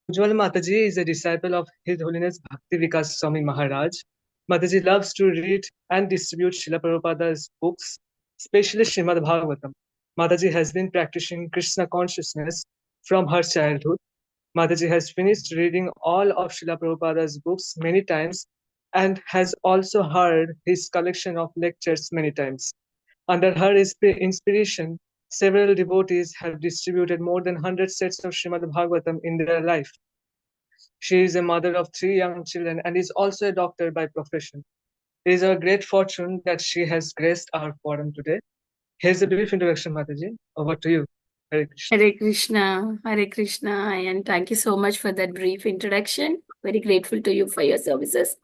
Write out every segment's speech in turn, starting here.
Ujjwal Mataji is a disciple of His Holiness Bhakti Vikas Swami Maharaj. Mataji loves to read and distribute Srila Prabhupada's books, especially Srimad Bhagavatam. Mataji has been practicing Krishna consciousness from her childhood. Mataji has finished reading all of Srila Prabhupada's books many times and has also heard his collection of lectures many times. Under her inspiration, several devotees have distributed more than 100 sets of Srimad Bhagavatam in their life. She is a mother of 3 young children and is also a doctor by profession. It is our great fortune that she has graced our forum today. Here's a brief introduction, Mataji. Over to you. Hare Krishna. Hare Krishna, Hare Krishna, and thank you so much for that brief introduction. Very grateful to you for your services.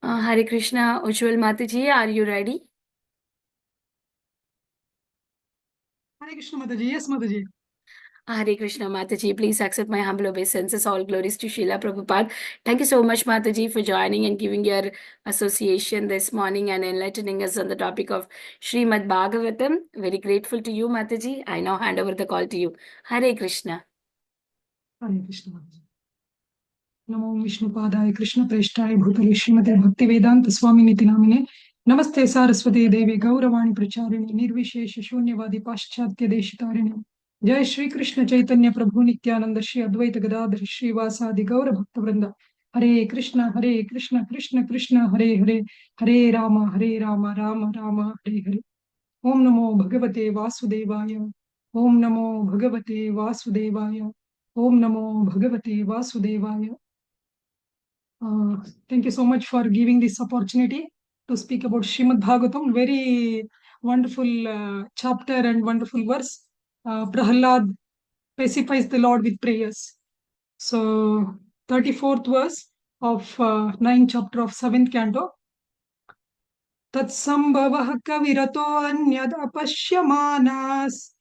Hare Krishna, Ujjwal Mataji, are you ready? Hare Krishna Mataji, yes Mataji. Hare Krishna Mataji, please accept my humble obeisances. All glories to Srila Prabhupada. Thank you so much, Mataji, for joining and giving your association this morning and enlightening us on the topic of Srimad Bhagavatam. Very grateful to you, Mataji. I now hand over the call to you. Hare Krishna. Hare Krishna Mataji. Namo Vishnu Padaya Krishna Preshthaya Bhutale Srimate Bhakti Vedanta Swami Niti Namine Namaste Saraswati Devi Gauravani Pracharini Nirvishesha Shunyavadi Paschatya Deshitarini Jai Shri Krishna Chaitanya Prabhu Nityananda Shri Advaita Gadadhar Shri Vasadi Gaura Bhakta Vrinda Hare Krishna Krishna Krishna Hare Hare Hare Rama Rama Rama Hare Hare Om Namo Bhagavate Vasudevaya Om Namo Bhagavate Vasudevaya Om Namo Bhagavate Vasudevaya. Thank you so much for giving this opportunity to speak about Srimad Bhagavatam. Very wonderful chapter and wonderful verse. Prahlad pacifies the Lord with prayers. So, 34th verse of 9th chapter of 7th canto. Tatsambhavah kavirato anyad apashyamanas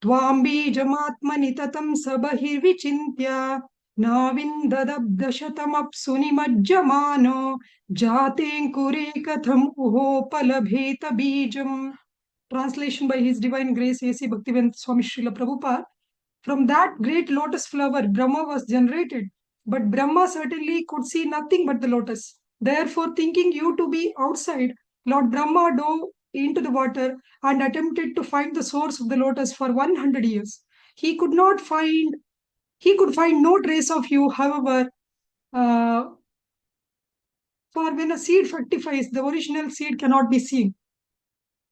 Tvam bijamatmani tatam sabahirvichintya Navindadabdashatamapsu nimajjamano Jaten kure katham uho palabheta bijam. Translation by His Divine Grace A.C. Bhaktivedanta Swami Srila Prabhupada. From that great lotus flower, Brahma was generated. But Brahma certainly could see nothing but the lotus. Therefore, thinking you to be outside, Lord Brahma dove into the water and attempted to find the source of the lotus for 100 years. He could find no trace of you, however, for when a seed fructifies, the original seed cannot be seen.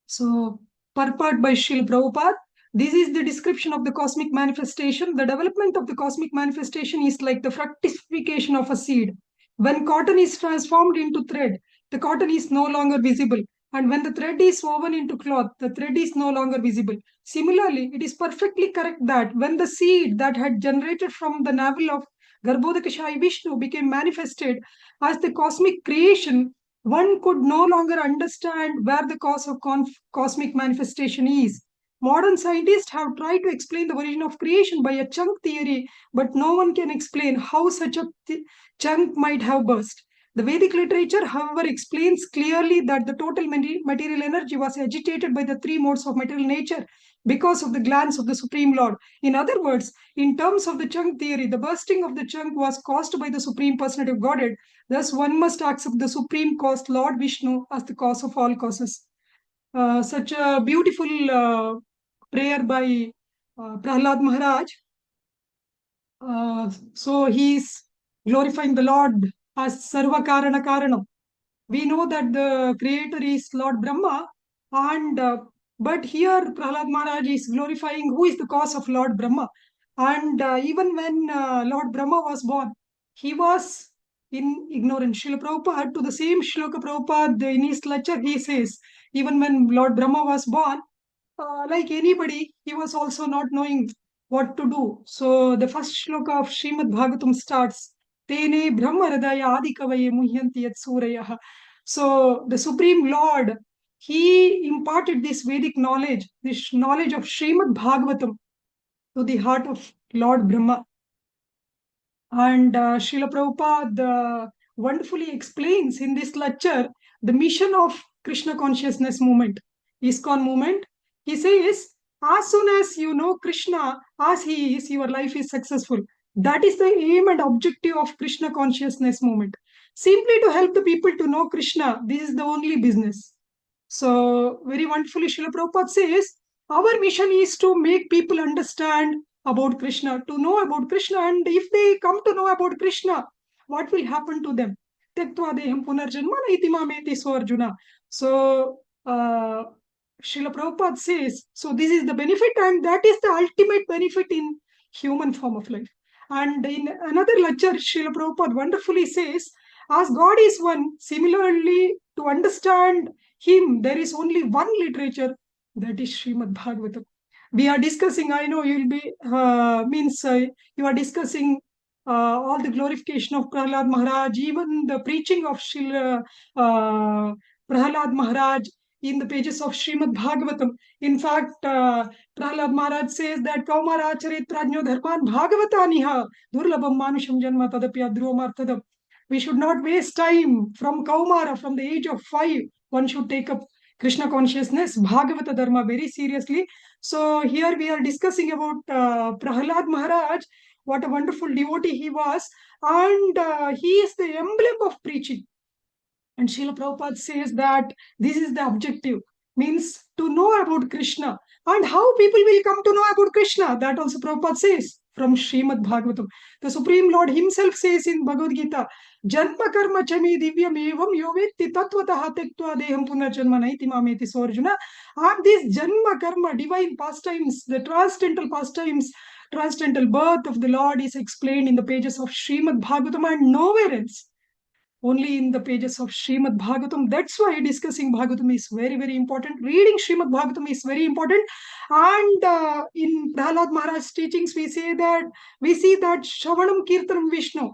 So, purport by Srila Prabhupada. This is the description of the cosmic manifestation. The development of the cosmic manifestation is like the fructification of a seed. When cotton is transformed into thread, the cotton is no longer visible. And when the thread is woven into cloth, the thread is no longer visible. Similarly, it is perfectly correct that when the seed that had generated from the navel of Garbhodakashayi Vishnu became manifested as the cosmic creation, one could no longer understand where the cause of cosmic manifestation is. Modern scientists have tried to explain the origin of creation by a chunk theory, but no one can explain how such a chunk might have burst. The Vedic literature, however, explains clearly that the total material energy was agitated by the three modes of material nature because of the glance of the Supreme Lord. In other words, in terms of the chunk theory, the bursting of the chunk was caused by the Supreme Personality of Godhead. Thus, one must accept the Supreme Cause, Lord Vishnu, as the cause of all causes. Such a beautiful prayer by Prahlad Maharaj. So he is glorifying the Lord as Sarva Karana Karanam. We know that the creator is Lord Brahma, and but here Prahlad Maharaj is glorifying who is the cause of Lord Brahma. And even when Lord Brahma was born, he was in ignorance. Srila Prabhupada, to the same Shloka Prabhupada in his lecture, he says, even when Lord Brahma was born, like anybody, he was also not knowing what to do. So the first shloka of Srimad Bhagavatam starts, Tene Brahma Hridaya Adikavaye Muhyanti Yat Surayah. So the Supreme Lord, he imparted this Vedic knowledge, this knowledge of Srimad Bhagavatam to the heart of Lord Brahma. And Srila Prabhupada wonderfully explains in this lecture the mission of Krishna consciousness movement, ISKCON movement. He says, as soon as you know Krishna as he is, your life is successful. That is the aim and objective of Krishna consciousness movement. Simply to help the people to know Krishna, this is the only business. So, very wonderfully, Srila Prabhupada says, our mission is to make people understand about Krishna, to know about Krishna, and if they come to know about Krishna, what will happen to them? Tektva deham punarjanma naiti mameti so Arjuna. So, Srila Prabhupada says, so this is the benefit, and that is the ultimate benefit in human form of life. And in another lecture, Srila Prabhupada wonderfully says, as God is one, similarly, to understand Him, there is only one literature, that is Srimad Bhagavatam. We are discussing, I know you will be, you are discussing all the glorification of Prahlad Maharaj, even the preaching of Srila Prahlad Maharaj in the pages of Srimad Bhagavatam. In fact, Prahlad Maharaj says that Kaumara Charit Prajno Dharman Bhagavataniha Durlabham Manusham Janma Tadapya Dhruvamartadam. We should not waste time from Kaumara, from the age of 5. One should take up Krishna consciousness, Bhagavata Dharma very seriously. So here we are discussing about Prahlad Maharaj, what a wonderful devotee he was, and he is the emblem of preaching. And Srila Prabhupada says that this is the objective, means to know about Krishna. And how people will come to know about Krishna, that also Prabhupada says from Srimad Bhagavatam. The Supreme Lord himself says in Bhagavad Gita, Janma karma chami divyam evam yovetti tattvataha tektva deham punarjanma naiti mameti so Arjuna. And this Janma karma, divine pastimes, the transcendental pastimes, transcendental birth of the Lord is explained in the pages of Srimad Bhagavatam and nowhere else. Only in the pages of Srimad Bhagavatam. That's why discussing Bhagavatam is very, very important. Reading Srimad Bhagavatam is very important. And in Prahlad Maharaj's teachings, we see that Shravanam Kirtanam Vishnu.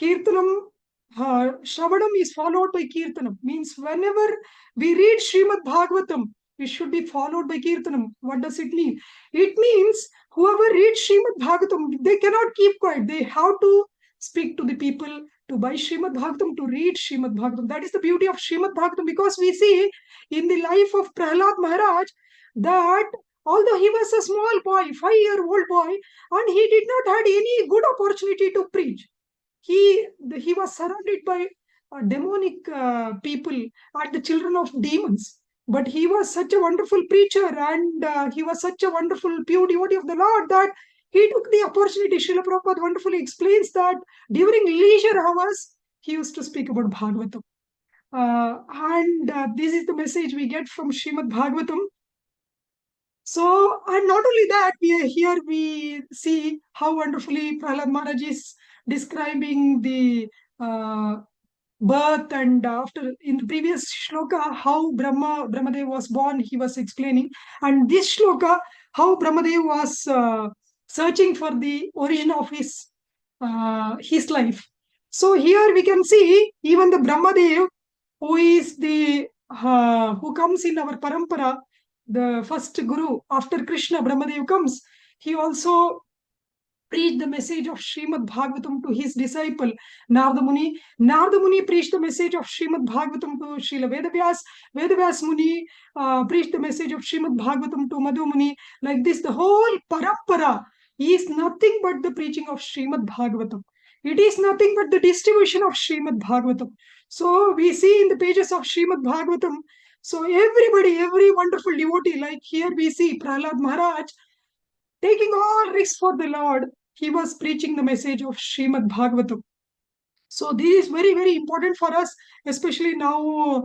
Kirtanam, Shravanam is followed by Kirtanam. Means whenever we read Srimad Bhagavatam, it should be followed by Kirtanam. What does it mean? It means whoever reads Srimad Bhagavatam, they cannot keep quiet. They have to speak to the people, to buy Srimad Bhagavatam, to read Srimad Bhagavatam. That is the beauty of Srimad Bhagavatam, because we see in the life of Prahlad Maharaj that although he was a small boy, 5-year-old boy, and he did not had any good opportunity to preach. He was surrounded by demonic people and the children of demons. But he was such a wonderful preacher, and he was such a wonderful pure devotee of the Lord that he took the opportunity. Srila Prabhupada wonderfully explains that during leisure hours, he used to speak about Bhagavatam. And this is the message we get from Srimad Bhagavatam. So, and not only that, we see how wonderfully Prahlad Maharaj is describing the birth, and after in the previous shloka how Brahmadev was born, he was explaining, and this shloka how Brahmadev was searching for the origin of his life. So here we can see even the Brahmadev, who is the who comes in our parampara, the first guru after Krishna, Brahmadev comes. He also preached the message of Srimad Bhagavatam to his disciple Narada Muni. Narada Muni preached the message of Srimad Bhagavatam to Srila Vedavyas. Vedavyas Muni preached the message of Srimad Bhagavatam to Madhu Muni. Like this, the whole parampara is nothing but the preaching of Srimad Bhagavatam. It is nothing but the distribution of Srimad Bhagavatam. So we see in the pages of Srimad Bhagavatam, so everybody, every wonderful devotee, like here we see Prahlad Maharaj taking all risks for the Lord. He was preaching the message of Srimad Bhagavatam. So this is very, very important for us, especially now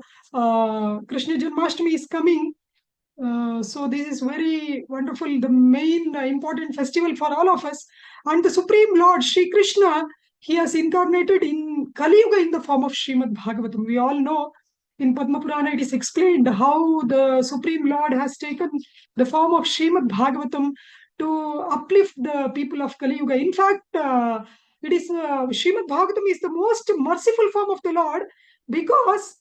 Krishna Janmashtami is coming. So this is very wonderful, the main important festival for all of us. And the Supreme Lord, Sri Krishna, he has incarnated in Kali Yuga in the form of Srimad Bhagavatam. We all know in Padma Purana it is explained how the Supreme Lord has taken the form of Srimad Bhagavatam to uplift the people of Kali Yuga. In fact, it is Srimad Bhagavatam is the most merciful form of the Lord, because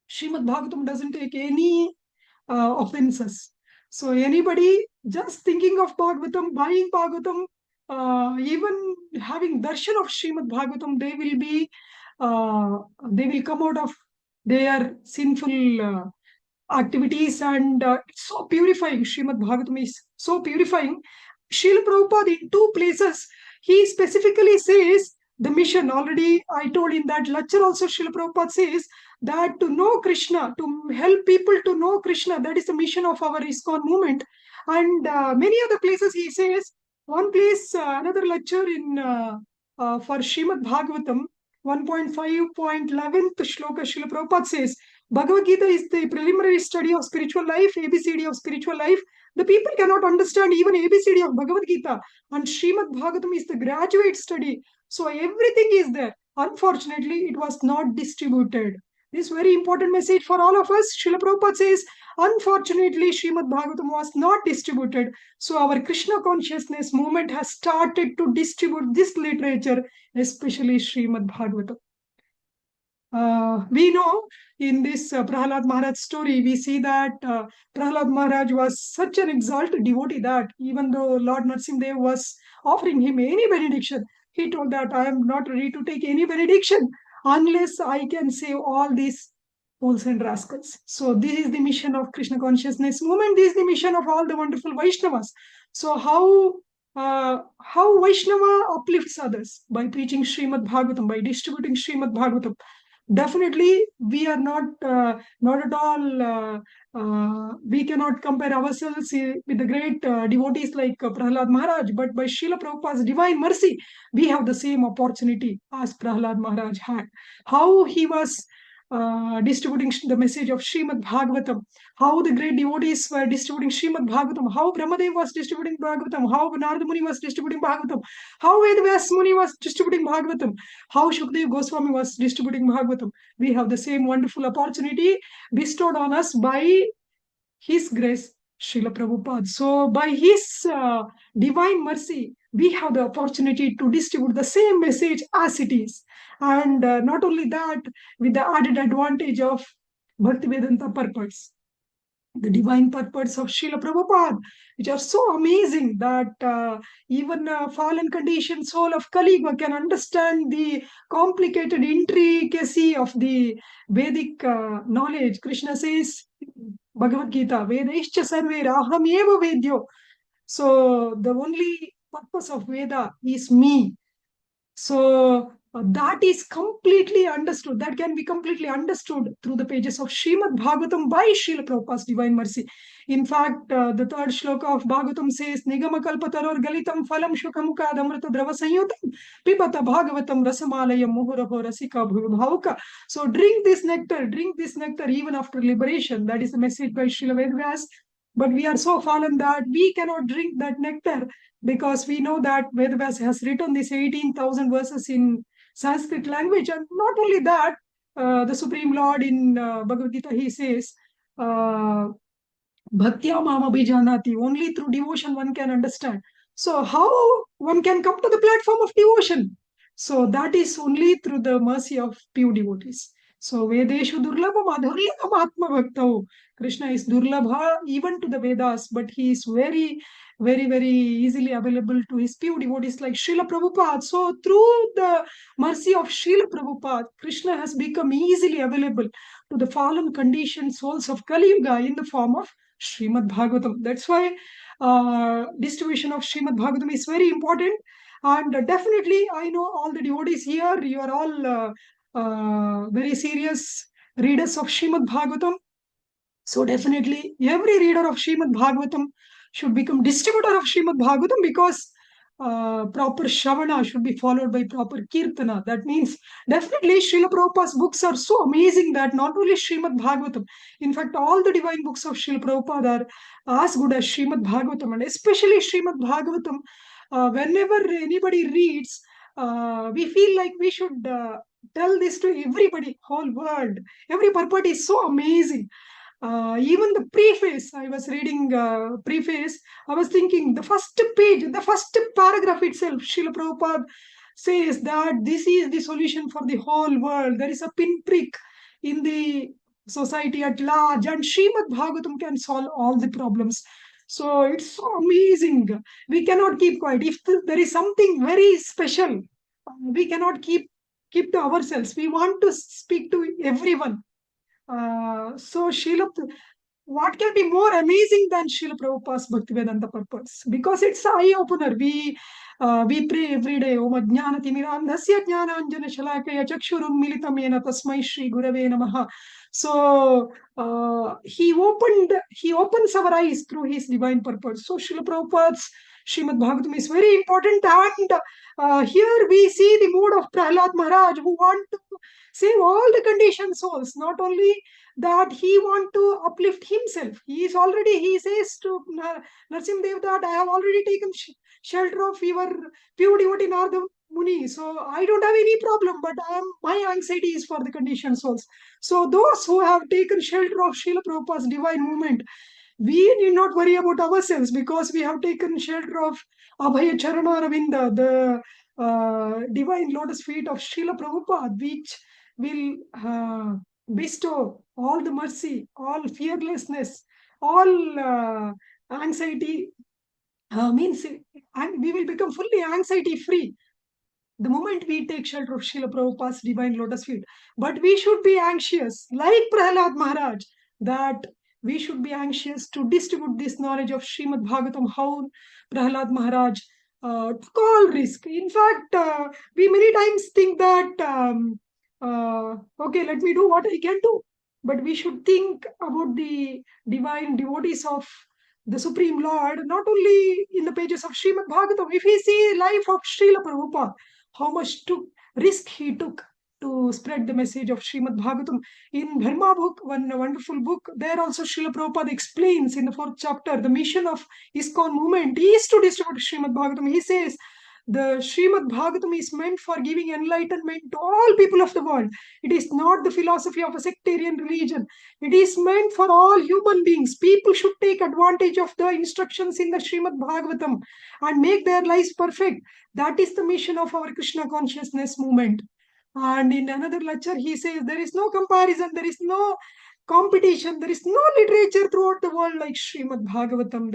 Srimad Bhagavatam doesn't take any offenses. So anybody just thinking of Bhagavatam, buying Bhagavatam, even having darshan of Srimad Bhagavatam, they will come out of their sinful activities, and it's so purifying. Srimad Bhagavatam is so purifying. Srila Prabhupada in 2 places, he specifically says the mission. Already I told in that lecture also, Srila Prabhupada says that to know Krishna, to help people to know Krishna, that is the mission of our ISKCON movement. And many other places he says, one place, another lecture in for Srimad Bhagavatam, 1.5.11th shloka, Srila Prabhupada says, Bhagavad Gita is the preliminary study of spiritual life, ABCD of spiritual life. The people cannot understand even ABCD of Bhagavad Gita. And Srimad Bhagavatam is the graduate study. So everything is there. Unfortunately, it was not distributed. This very important message for all of us. Srila Prabhupada says, unfortunately, Srimad Bhagavatam was not distributed. So our Krishna consciousness movement has started to distribute this literature, especially Srimad Bhagavatam. We know in this Prahlad Maharaj story, we see that Prahlad Maharaj was such an exalted devotee that even though Lord Narasimhadev was offering him any benediction, he told that I am not ready to take any benediction unless I can save all these fools and rascals. So this is the mission of Krishna consciousness movement. This is the mission of all the wonderful Vaishnavas. So how Vaishnava uplifts others? By preaching Srimad Bhagavatam, by distributing Srimad Bhagavatam. Definitely, we are not at all. We cannot compare ourselves with the great devotees like Prahlad Maharaj. But by Srila Prabhupada's divine mercy, we have the same opportunity as Prahlad Maharaj had. How he was distributing the message of Srimad Bhagavatam, how the great devotees were distributing Srimad Bhagavatam, how Brahmadev was distributing Bhagavatam, how Narada Muni was distributing Bhagavatam, how Vedvyas Muni was distributing Bhagavatam, how Shukdev Goswami was distributing Bhagavatam. We have the same wonderful opportunity bestowed on us by His grace, Srila Prabhupada. So by His divine mercy, we have the opportunity to distribute the same message as it is. And not only that, with the added advantage of Bhaktivedanta purports, the divine purports of Srila Prabhupada, which are so amazing that even a fallen conditioned soul of Kali Yuga can understand the complicated intricacy of the Vedic knowledge. Krishna says, Bhagavad Gita, Vedaischa sarve raham eva vedyo. So the only purpose of Veda is me. So that is completely understood. That can be completely understood through the pages of Srimad Bhagavatam by Srila Prabhupada's divine mercy. In fact, the third shloka of Bhagavatam says, Nigama kalpataror galitam phalam shukamukad amrita drava sanyutam pibata bhagavatam rasamalayam muhuraho rasika bhuvavauka. So drink this nectar even after liberation. That is the message by Srila Vedvyas. But we are so fallen that we cannot drink that nectar, because we know that Vedvyas has written these 18,000 verses in Sanskrit language. And not only that, the Supreme Lord in Bhagavad Gita, he says, Bhaktya mam abhijanati, only through devotion one can understand. So how one can come to the platform of devotion? So that is only through the mercy of pure devotees. So Vedeshu durlabha madhuryam atma bhaktau. Krishna is durlabha even to the Vedas, but he is very, very easily available to his pure devotees like Srila Prabhupada. So through the mercy of Srila Prabhupada, Krishna has become easily available to the fallen conditioned souls of Kali Yuga in the form of Srimad Bhagavatam. That's why distribution of Srimad Bhagavatam is very important. And definitely, I know all the devotees here, you are all very serious readers of Srimad Bhagavatam. So definitely, every reader of Srimad Bhagavatam should become distributor of Srimad Bhagavatam, because proper Shravana should be followed by proper Kirtana. That means definitely Srila Prabhupada's books are so amazing that not only Srimad Bhagavatam, in fact all the divine books of Srila Prabhupada are as good as Srimad Bhagavatam. And especially Srimad Bhagavatam, whenever anybody reads, we feel like we should tell this to everybody, whole world. Every purport is so amazing. Even the preface, I was reading preface, I was thinking the first page, the first paragraph itself, Srila Prabhupada says that this is the solution for the whole world. There is a pinprick in the society at large, and Srimad Bhagavatam can solve all the problems. So it's so amazing. We cannot keep quiet. If there is something very special, we cannot keep to ourselves. We want to speak to everyone. So Srila what can be more amazing than Srila Prabhupada's Bhaktivedanta purpose? Because it's an eye-opener. We pray every day, Om Ajnana Timirandhasya Jnana Anjana Shalakaya Chakshurum Militam Yena Tasmai Shri Gurave Namaha. So he opens our eyes through his divine purpose. So Srila Prabhupada's Srimad Bhagavatam is very important, and here we see the mood of Prahlad Maharaj, who want to save all the conditioned souls, not only that he want to uplift himself. He says to Narsimhadev that I have already taken shelter of your pure devotee Narada Muni, so I don't have any problem, but my anxiety is for the conditioned souls. So those who have taken shelter of Srila Prabhupada's divine movement, we need not worry about ourselves, because we have taken shelter of Abhaya Charana Ravinda, the divine lotus feet of Srila Prabhupada, which will bestow all the mercy, all fearlessness, all anxiety, means, and we will become fully anxiety free the moment we take shelter of Srila Prabhupada's divine lotus feet. But we should be anxious, like Prahlad Maharaj, that we should be anxious to distribute this knowledge of Srimad Bhagavatam, how Prahlad Maharaj took all risk. In fact, we many times think that, okay, let me do what I can do. But we should think about the divine devotees of the Supreme Lord, not only in the pages of Srimad Bhagavatam. If we see life of Srila Prabhupada, how much risk he took to spread the message of Srimad Bhagavatam. In Dharma book, one wonderful book, there also Srila Prabhupada explains in the 4th chapter, the mission of ISKCON movement is to distribute Srimad Bhagavatam. He says, the Srimad Bhagavatam is meant for giving enlightenment to all people of the world. It is not the philosophy of a sectarian religion. It is meant for all human beings. People should take advantage of the instructions in the Srimad Bhagavatam and make their lives perfect. That is the mission of our Krishna consciousness movement. And in another lecture, he says, there is no comparison, there is no competition, there is no literature throughout the world like Srimad Bhagavatam.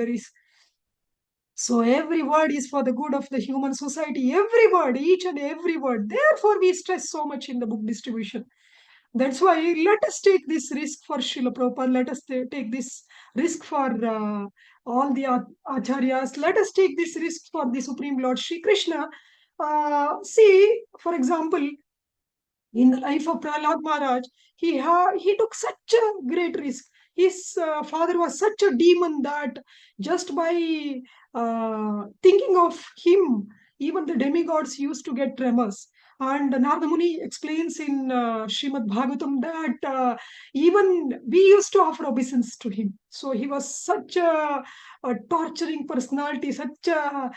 So every word is for the good of the human society. Every word, each and every word. Therefore, we stress so much in the book distribution. That's why let us take this risk for Srila Prabhupada. Let us take this risk for all the acharyas. Let us take this risk for the Supreme Lord Sri Krishna. See, for example, in the life of Prahlad Maharaj, he took such a great risk. His father was such a demon that just by thinking of him, even the demigods used to get tremors. And Narada Muni explains in Srimad Bhagavatam that even we used to offer obeisance to him. So he was such a torturing personality, such a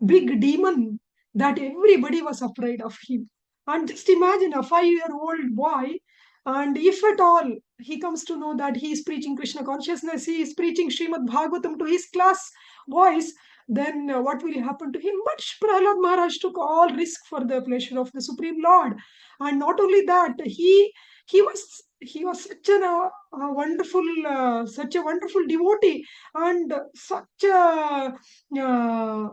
big demon that everybody was afraid of him. And just imagine a 5-year-old boy, and if at all he comes to know that he is preaching Krishna consciousness, he is preaching Srimad Bhagavatam to his class boys, then what will happen to him? But Prahlad Maharaj took all risk for the pleasure of the Supreme Lord. And not only that, he was such a wonderful devotee, and such a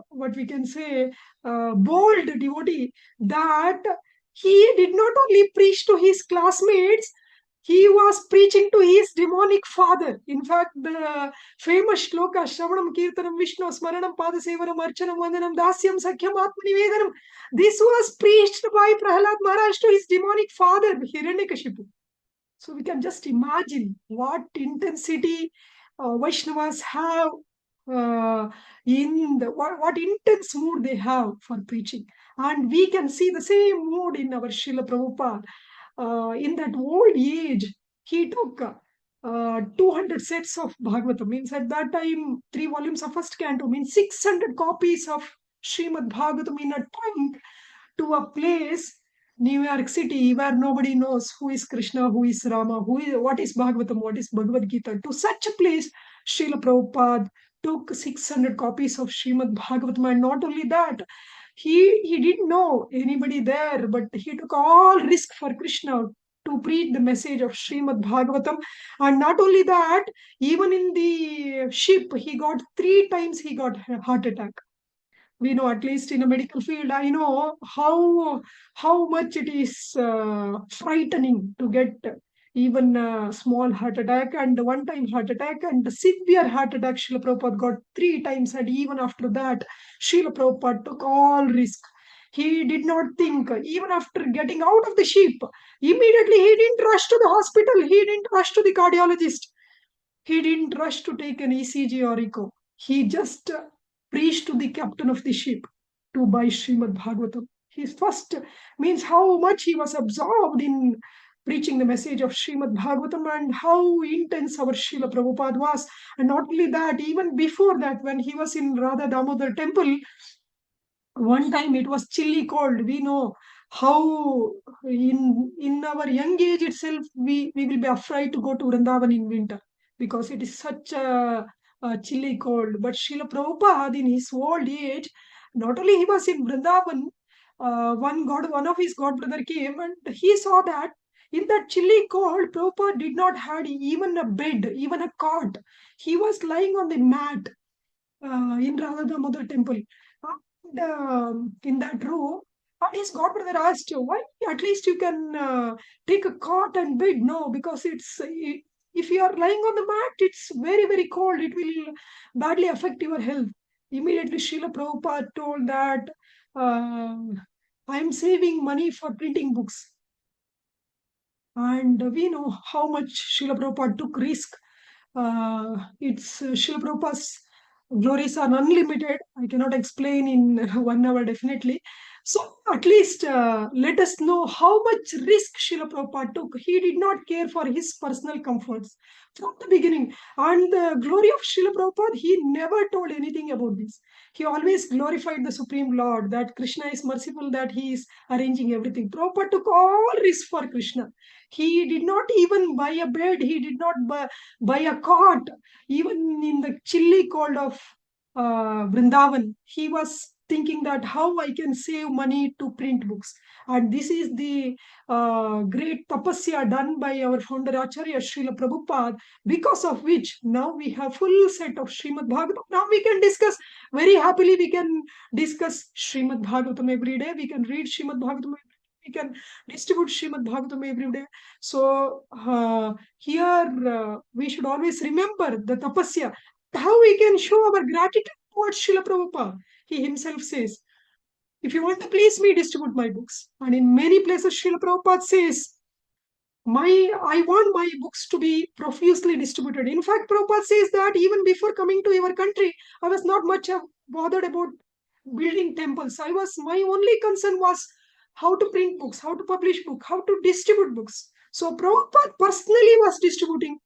what we can say bold devotee, that he did not only preach to his classmates, he was preaching to his demonic father. In fact, the famous shloka, Shravanam, Kirtanam, Vishnu, Smaranam, Padasevaram, Archanam, Vandanam, Dasyam, Sakhyam, Atmanivedanam. This was preached by Prahlad Maharaj to his demonic father, Hiranyakashipu. So we can just imagine what intensity Vaishnavas have what intense mood they have for preaching. And we can see the same mood in our Srila Prabhupada. In that old age, he took 200 sets of Bhagavatam. Means at that time, 3 volumes of first canto, means 600 copies of Srimad Bhagavatam in a trunk to a place, New York City, where nobody knows who is Krishna, who is Rama, what is Bhagavatam, what is Bhagavad Gita. To such a place, Srila Prabhupada took 600 copies of Srimad Bhagavatam. And not only that, he didn't know anybody there, but he took all risk for Krishna to preach the message of Srimad Bhagavatam. And not only that, even in the ship, he got 3 times he got a heart attack. We know, at least in a medical field, I know how much it is frightening to get even a small heart attack and one-time heart attack and severe heart attack. Srila Prabhupada got 3 times, and even after that, Srila Prabhupada took all risk. He did not think, even after getting out of the ship, immediately he didn't rush to the hospital, he didn't rush to the cardiologist, he didn't rush to take an ECG or echo. He just preached to the captain of the ship to buy Srimad Bhagavatam. His first means how much he was absorbed in preaching the message of Srimad Bhagavatam and how intense our Srila Prabhupada was. And not only that, even before that, when he was in Radha Damodar temple, one time it was chilly cold. We know how in our young age itself we will be afraid to go to Vrindavan in winter because it is such a chilly cold. But Srila Prabhupada in his old age, not only he was in Vrindavan, one of his god brother came and he saw that in that chilly cold, Prabhupada did not had even a bed, even a cot. He was lying on the mat in Radha Damodar temple. And, in that room, and his godbrother asked you, why at least you can take a cot and bed? No, because if you are lying on the mat, it's very, very cold. It will badly affect your health. Immediately, Srila Prabhupada told that I'm saving money for printing books. And we know how much Srila Prabhupada took risk. It's Srila Prabhupada's glories are unlimited. I cannot explain in 1 hour definitely. So at least let us know how much risk Srila Prabhupada took. He did not care for his personal comforts from the beginning. And the glory of Srila Prabhupada, he never told anything about this. He always glorified the Supreme Lord, that Krishna is merciful, that he is arranging everything. Prabhupada took all risk for Krishna. He did not even buy a bed. He did not buy a cot. Even in the chilly cold of Vrindavan, he was thinking that how I can save money to print books. And this is the great tapasya done by our founder Acharya Srila Prabhupada, because of which now we have full set of Srimad Bhagavatam. Now we can discuss very happily. We can discuss Srimad Bhagavatam every day. We can read Srimad Bhagavatam. We can distribute Srimad Bhagavatam every day. So here we should always remember the tapasya, how we can show our gratitude towards Srila Prabhupada. He himself says, if you want to please me, distribute my books. And in many places, Srila Prabhupada says, I want my books to be profusely distributed. In fact, Prabhupada says that even before coming to your country, I was not much bothered about building temples. My only concern was how to print books, how to publish books, how to distribute books. So Prabhupada personally was distributing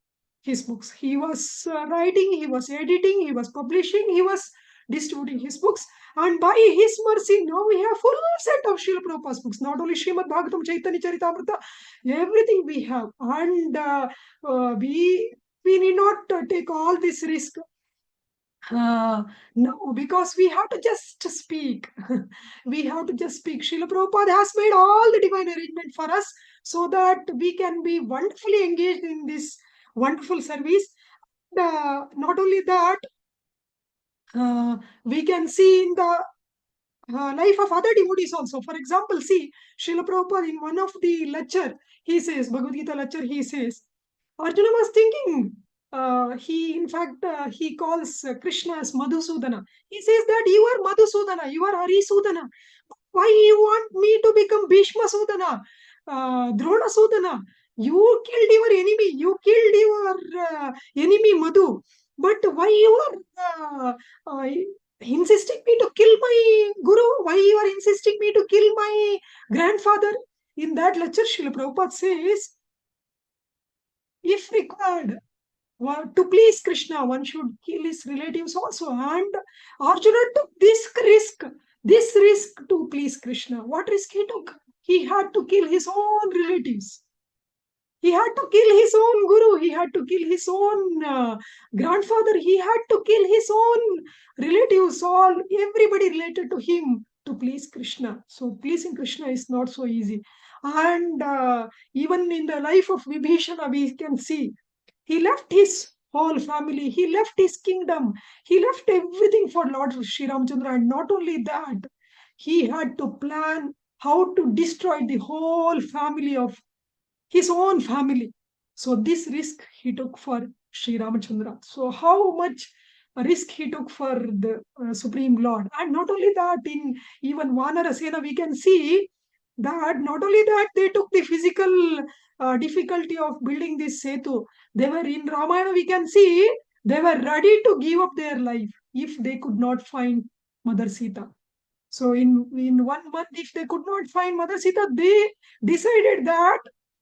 his books. He was writing, he was editing, he was publishing, he was distributing his books. And by his mercy, now we have full set of Srila Prabhupada's books. Not only Srimad Bhagavatam, Chaitanya Charitamrita, everything we have. And we need not take all this risk. No, because we have to just speak. We have to just speak. Srila Prabhupada has made all the divine arrangement for us so that we can be wonderfully engaged in this wonderful service. Not only that, we can see in the life of other devotees also. For example, see, Srila Prabhupada in one of the lecture, he says, Bhagavad Gita lecture, he says, Arjuna was thinking, he calls Krishna as Madhusudana. He says that you are Madhusudana, you are Harisudana. Why you want me to become Bhishma Sudana, Drona Sudana? You killed your enemy, you killed your enemy Madhu. But why you are insisting me to kill my guru? Why you are insisting me to kill my grandfather? In that lecture, Srila Prabhupada says, if required, to please Krishna, one should kill his relatives also. And Arjuna took this risk to please Krishna. What risk he took? He had to kill his own relatives. He had to kill his own guru. He had to kill his own grandfather. He had to kill his own relatives, everybody related to him, to please Krishna. So pleasing Krishna is not so easy. And even in the life of Vibhishana, we can see he left his whole family. He left his kingdom. He left everything for Lord Sri Ramchandra. And not only that, he had to plan how to destroy the whole family of his own family. So this risk he took for Sri Ramachandra. So how much risk he took for the Supreme Lord. And not only that, in even Vanarasena, we can see that not only that they took the physical difficulty of building this Setu, they were in Ramayana, we can see they were ready to give up their life if they could not find Mother Sita. So in 1 month, if they could not find Mother Sita, they decided that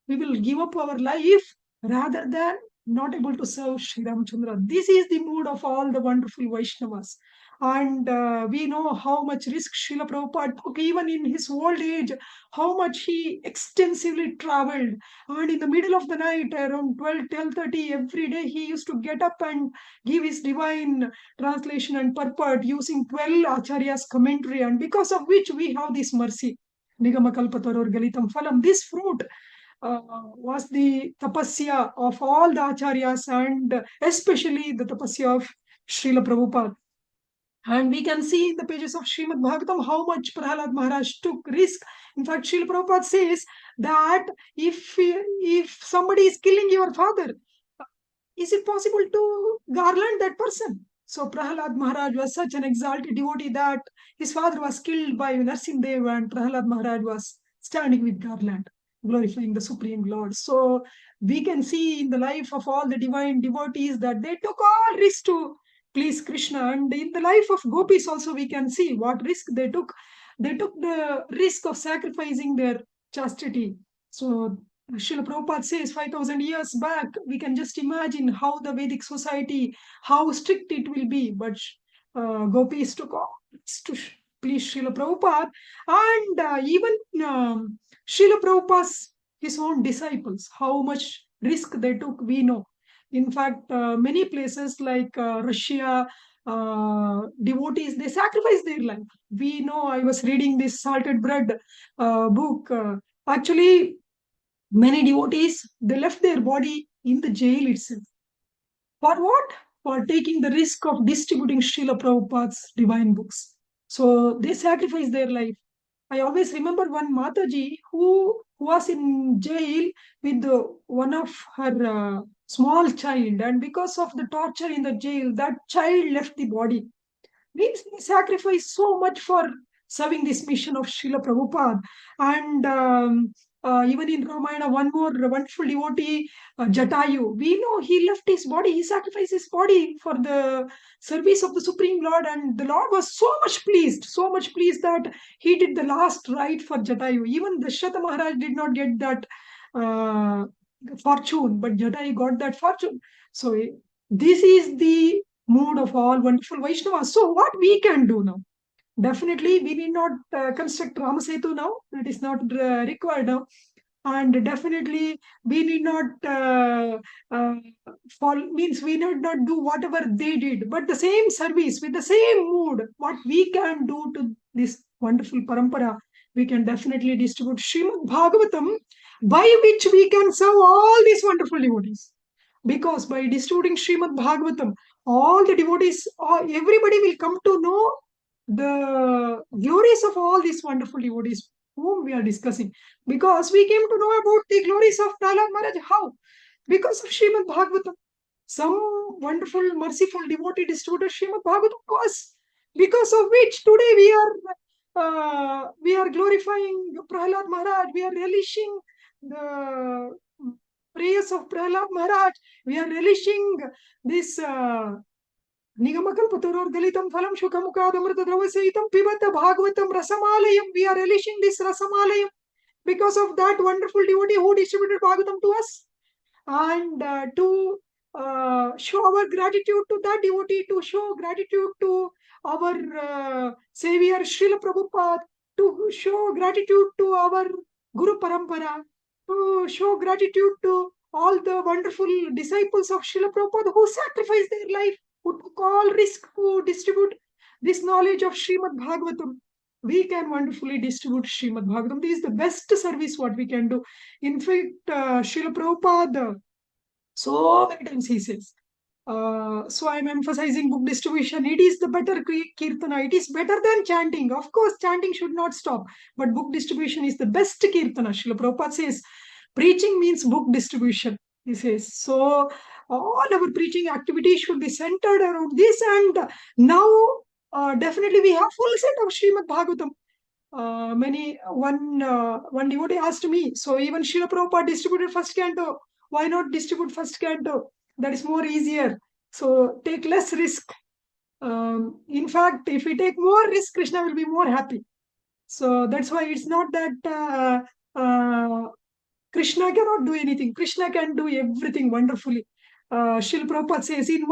we will give up our life rather than not able to serve Sri Ramachandra. This is the mood of all the wonderful Vaishnavas. And we know how much risk Srila Prabhupada took, even in his old age, how much he extensively traveled. And in the middle of the night, around 12:30 every day, he used to get up and give his divine translation and purport using 12 acharyas commentary, and because of which we have this mercy. Nigama kalpataror galitam phalam. This fruit was the tapasya of all the acharyas, and especially the tapasya of Srila Prabhupada. And we can see in the pages of Srimad Bhagavatam how much Prahalad Maharaj took risk. In fact, Srila Prabhupada says that if somebody is killing your father, is it possible to garland that person? So Prahalad Maharaj was such an exalted devotee that his father was killed by Narsimdev, and Prahalad Maharaj was standing with garland, glorifying the Supreme Lord. So we can see in the life of all the divine devotees that they took all risks to please Krishna. And in the life of gopis also we can see what risk they took. They took the risk of sacrificing their chastity. So Srila Prabhupada says 5,000 years back, we can just imagine how the Vedic society, how strict it will be. But gopis took all to please Srila Prabhupada. And even Srila Prabhupada's his own disciples, how much risk they took, we know. In fact, many places like Russia, devotees, they sacrifice their life. We know, I was reading this Salted Bread book. Actually, many devotees, they left their body in the jail itself. For what? For taking the risk of distributing Srila Prabhupada's divine books. So they sacrificed their life. I always remember one Mataji who was in jail with one of her small child, and because of the torture in the jail, that child left the body. We sacrifice so much for serving this mission of Srila Prabhupada. And even in Ramayana, one more wonderful devotee, Jatayu, we know he left his body, he sacrificed his body for the service of the Supreme Lord, and the Lord was so much pleased that he did the last rite for Jatayu. Even Dasharatha Maharaj did not get that fortune, but Jatayu got that fortune. So this is the mood of all wonderful Vaishnavas. So what we can do now? Definitely, we need not construct Ramasetu now. That is not required now. And definitely, we need not we need not do whatever they did. But the same service, with the same mood, what we can do to this wonderful parampara, we can definitely distribute Srimad Bhagavatam, by which we can serve all these wonderful devotees. Because by distributing Srimad Bhagavatam, all the devotees, everybody will come to know the glories of all these wonderful devotees whom we are discussing. Because we came to know about the glories of Prahlad Maharaj. How? Because of Srimad Bhagavatam. Some wonderful, merciful devotee distributed Srimad Bhagavatam to us, because of which today we are glorifying Prahlad Maharaj. We are relishing the prayers of Prahlad Maharaj. We are relishing this Nigamakal Paturor Galitam Phalam Shukamukadamrita Dravasaitam Pibata Bhagavatam Rasamalayam. We are relishing this Rasamalayam because of that wonderful devotee who distributed Bhagavatam to us. And to show our gratitude to that devotee, to show gratitude to our Savior Srila Prabhupada, to show gratitude to our Guru Parampara, to show gratitude to all the wonderful disciples of Srila Prabhupada who sacrificed their life, who took all risk to distribute this knowledge of Srimad Bhagavatam. We can wonderfully distribute Srimad Bhagavatam. This is the best service what we can do. In fact, Srila Prabhupada, so many times he says, so I'm emphasizing book distribution. It is the better kirtana. It is better than chanting. Of course, chanting should not stop, but book distribution is the best kirtana. Srila Prabhupada says, preaching means book distribution. He says. So all our preaching activities should be centered around this. And now definitely we have full set of Srimad Bhagavatam. One devotee asked me, so even Srila Prabhupada distributed first canto. Why not distribute first canto? That is more easier. So take less risk. In fact, if we take more risk, Krishna will be more happy. So that's why it's not that Krishna cannot do anything. Krishna can do everything wonderfully. Srila Prabhupada says, in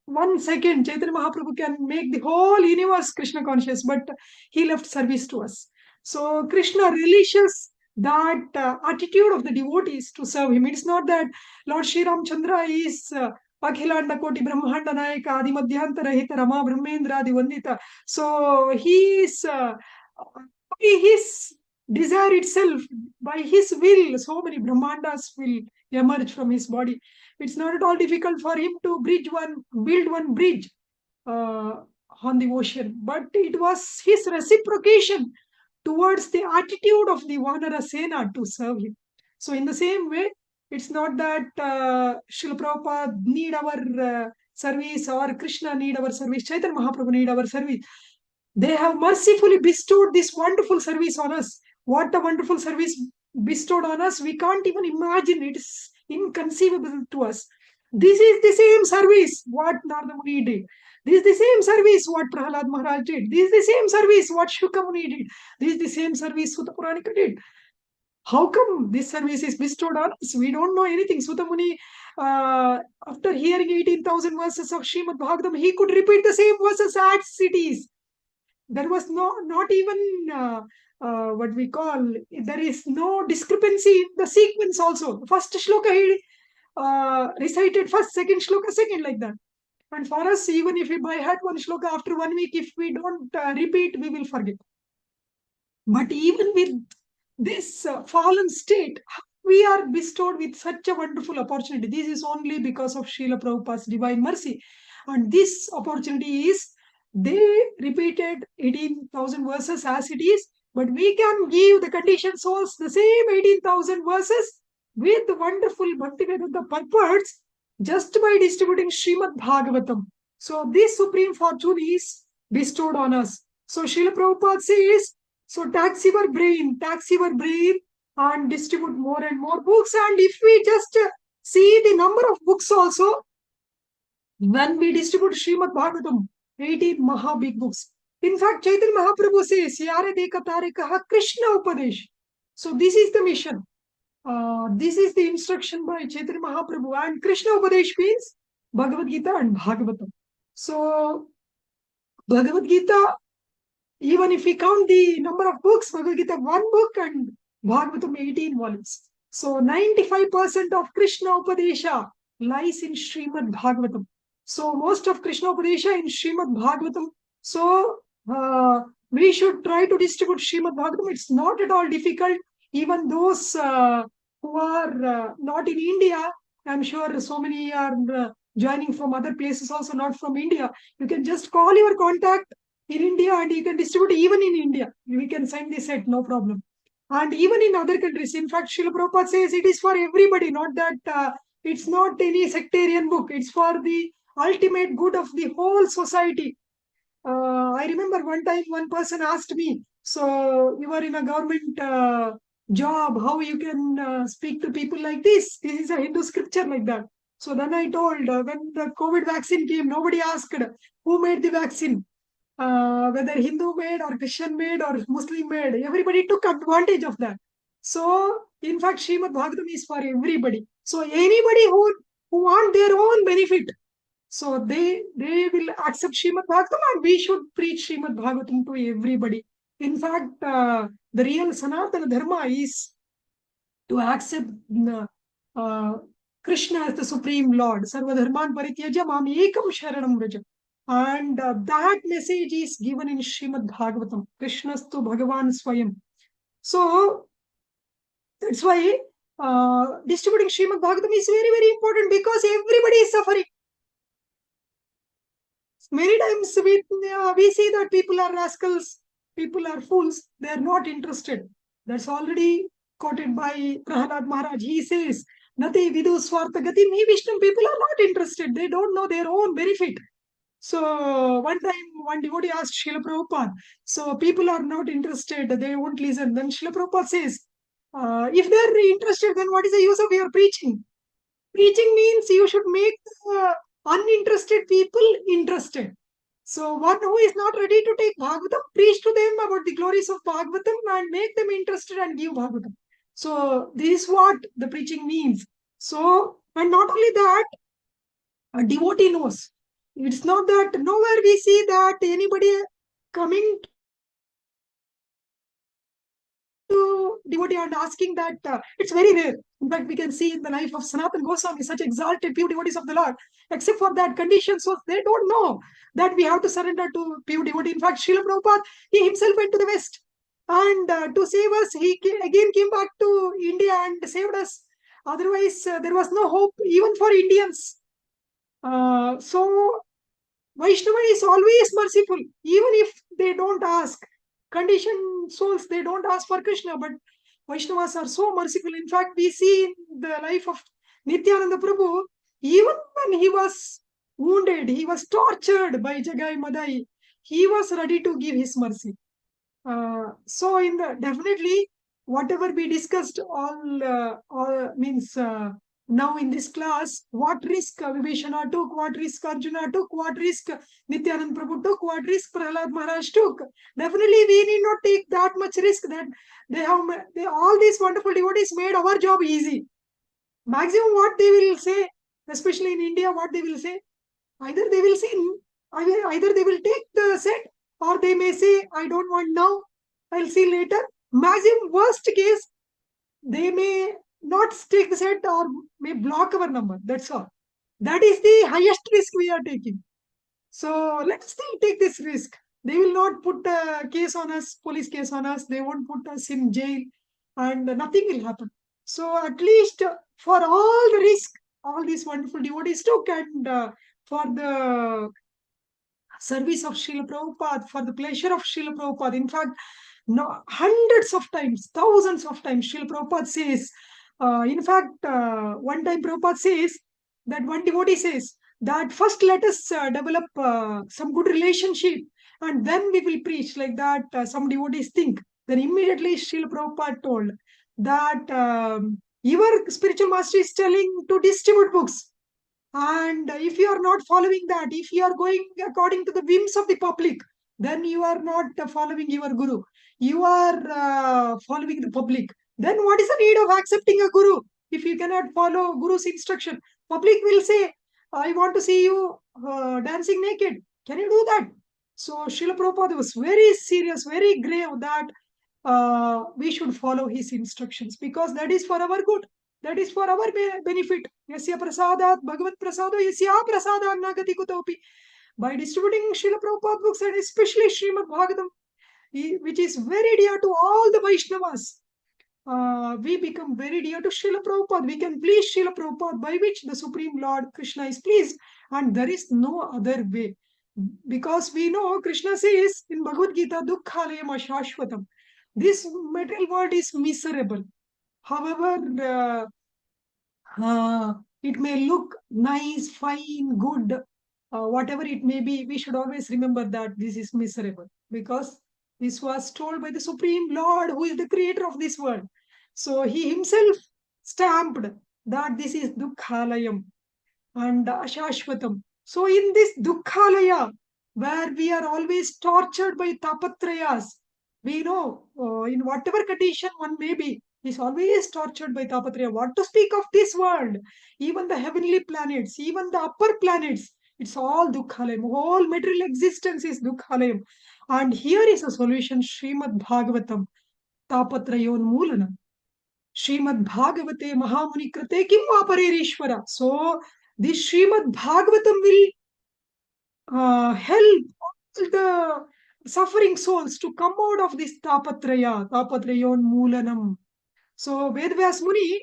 one second, Chaitanya Mahaprabhu can make the whole universe Krishna conscious, but he left service to us. So Krishna relishes that attitude of the devotees to serve him. It's not that Lord Sri Ramchandra is Akhilanda Koti Brahmanda Nayaka Adi Madhyanta Rahita Rama Brahmendra Adi Vandita. So he is his desire itself, by his will, so many Brahmandas will emerge from his body. It's not at all difficult for him to build one bridge on the ocean, but it was his reciprocation towards the attitude of the Vanara Sena to serve him. So in the same way, it's not that Srila Prabhupada need our service or Krishna need our service, Chaitanya Mahaprabhu need our service. They have mercifully bestowed this wonderful service on us. What a wonderful service bestowed on us. We can't even imagine. It is inconceivable to us. This is the same service what Narada Muni did. This is the same service what Prahlad Maharaj did. This is the same service what Shukha Muni did. This is the same service Sutta Puranika did. How come this service is bestowed on us? We don't know anything. Sutta Muni, after hearing 18,000 verses of Srimad Bhagavatam, he could repeat the same verses as it is. There was not even what we call, there is no discrepancy in the sequence also. First shloka he recited first, second shloka second, like that. And for us, even if we by heart one shloka after 1 week, if we don't repeat, we will forget. But even with this fallen state, we are bestowed with such a wonderful opportunity. This is only because of Srila Prabhupada's divine mercy. And this opportunity is, they repeated 18,000 verses as it is, but we can give the conditioned souls the same 18,000 verses with wonderful Bhakti Vedanta purports just by distributing Srimad Bhagavatam. So this supreme fortune is bestowed on us. So Srila Prabhupada says, so tax your brain and distribute more and more books. And if we just see the number of books also, when we distribute Srimad Bhagavatam, 18 Maha big books. In fact, Chaitanya Mahaprabhu says, Yare Deka Tarekaha Krishna Upadesh. So this is the mission. This is the instruction by Chaitanya Mahaprabhu. And Krishna Upadesh means Bhagavad Gita and Bhagavatam. So Bhagavad Gita, even if we count the number of books, Bhagavad Gita 1 book and Bhagavatam 18 volumes. So 95% of Krishna Upadesha lies in Srimad Bhagavatam. So most of Krishna Upadesha in Srimad Bhagavatam. So we should try to distribute Srimad Bhagavatam. It's not at all difficult. Even those who are not in India, I'm sure so many are joining from other places also, not from India. You can just call your contact in India and you can distribute even in India. We can send the set, no problem. And even in other countries. In fact, Srila Prabhupada says it is for everybody, not that it's not any sectarian book. It's for the ultimate good of the whole society. I remember one time one person asked me, so you are in a government job, how you can speak to people like this? This is a Hindu scripture, like that. So then I told, when the COVID vaccine came, nobody asked who made the vaccine. Whether Hindu made or Christian made or Muslim made, everybody took advantage of that. So, in fact, Srimad Bhagavatam is for everybody. So, anybody who want their own benefit, so they will accept Srimad Bhagavatam, and we should preach Srimad Bhagavatam to everybody. In fact, the real Sanatana Dharma is to accept Krishna as the Supreme Lord. Sarva Dharman Parityaja Mam Ekam Sharanam Vraja. And that message is given in Srimad Bhagavatam. Krishnastu Bhagavan Swayam. So that's why distributing Srimad Bhagavatam is very, very important, because everybody is suffering. Many times we see that people are rascals, people are fools, they are not interested. That's already quoted by Prahlad Maharaj. He says, Nati vidu swartagati me Vishnu. People are not interested. They don't know their own benefit. So one time, one devotee asked Srila Prabhupada, so people are not interested, they won't listen. Then Srila Prabhupada says, if they're interested, then what is the use of your preaching? Preaching means you should make uninterested people interested. So one who is not ready to take Bhagavatam, preach to them about the glories of Bhagavatam and make them interested and give Bhagavatam. So this is what the preaching means. So, and not only that, a devotee knows. It's not that nowhere we see that anybody coming to devotee and asking that. It's very rare. In fact, we can see in the life of Sanatana Goswami, such exalted pure devotees of the Lord, except for that condition, so they don't know that we have to surrender to pure devotee. In fact, Srila Prabhupada, he himself went to the West. And to save us, he again came back to India and saved us. Otherwise, there was no hope even for Indians. So Vaishnava is always merciful, even if they don't ask. Conditioned souls, they don't ask for Krishna, but Vaishnavas are so merciful. In fact, we see in the life of Nityananda Prabhu, even when he was wounded, he was tortured by Jagai Madai, he was ready to give his mercy. So in the definitely whatever we discussed all means now in this class, what risk Vibhishana took, what risk Arjuna took, what risk Nityanand Prabhu took, what risk Prahlad Maharaj took. Definitely we need not take that much risk. That all these wonderful devotees made our job easy. Maximum what they will say, especially in India, what they will say, either they will say, either they will take the set, or they may say, I don't want now, I'll see later. Maximum worst case, they may not take the set or may block our number. That's all. That is the highest risk we are taking. So let's still take this risk. They will not put a case on us, police case on us. They won't put us in jail and nothing will happen. So at least for all the risk, all these wonderful devotees took, and for the service of Srila Prabhupada, for the pleasure of Srila Prabhupada. In fact, no, hundreds of times, thousands of times, Srila Prabhupada says, one time Prabhupada says, that one devotee says, that first let us develop some good relationship and then we will preach. Like that, some devotees think. Then immediately Srila Prabhupada told that your spiritual master is telling to distribute books. And if you are not following that, if you are going according to the whims of the public, then you are not following your guru. You are following the public. Then what is the need of accepting a guru if you cannot follow guru's instruction? Public will say, I want to see you dancing naked. Can you do that? So Srila Prabhupada was very serious, very grave that we should follow his instructions, because that is for our good. That is for our benefit. Yasya prasadat bhagavat prasado yasya prasada nagati kutopi. By distributing Srila Prabhupada books, and especially Srimad Bhagavatam, which is very dear to all the Vaishnavas, we become very dear to Srila Prabhupada. We can please Srila Prabhupada, by which the Supreme Lord Krishna is pleased. And there is no other way. Because we know Krishna says in Bhagavad Gita, Dukkhalayam ashashvatam. This material world is miserable. However, it may look nice, fine, good, whatever it may be, we should always remember that this is miserable, because this was told by the Supreme Lord, who is the creator of this world. So he himself stamped that this is Dukkhalayam and Ashashvatam. So in this Dukkhalaya, where we are always tortured by tapatrayas, we know in whatever condition one may be, is always tortured by tapatraya. What to speak of this world? Even the heavenly planets, even the upper planets, it's all Dukkhalayam. Whole material existence is Dukkhalayam. And here is a solution, Srimad Bhagavatam, Tapatrayon Mulanam. Srimad Bhagavate Mahamuni Krate Kim Vaparerishvara. So this Srimad Bhagavatam will help the suffering souls to come out of this tapatrayon Mulanam. So Vedvyas Muni,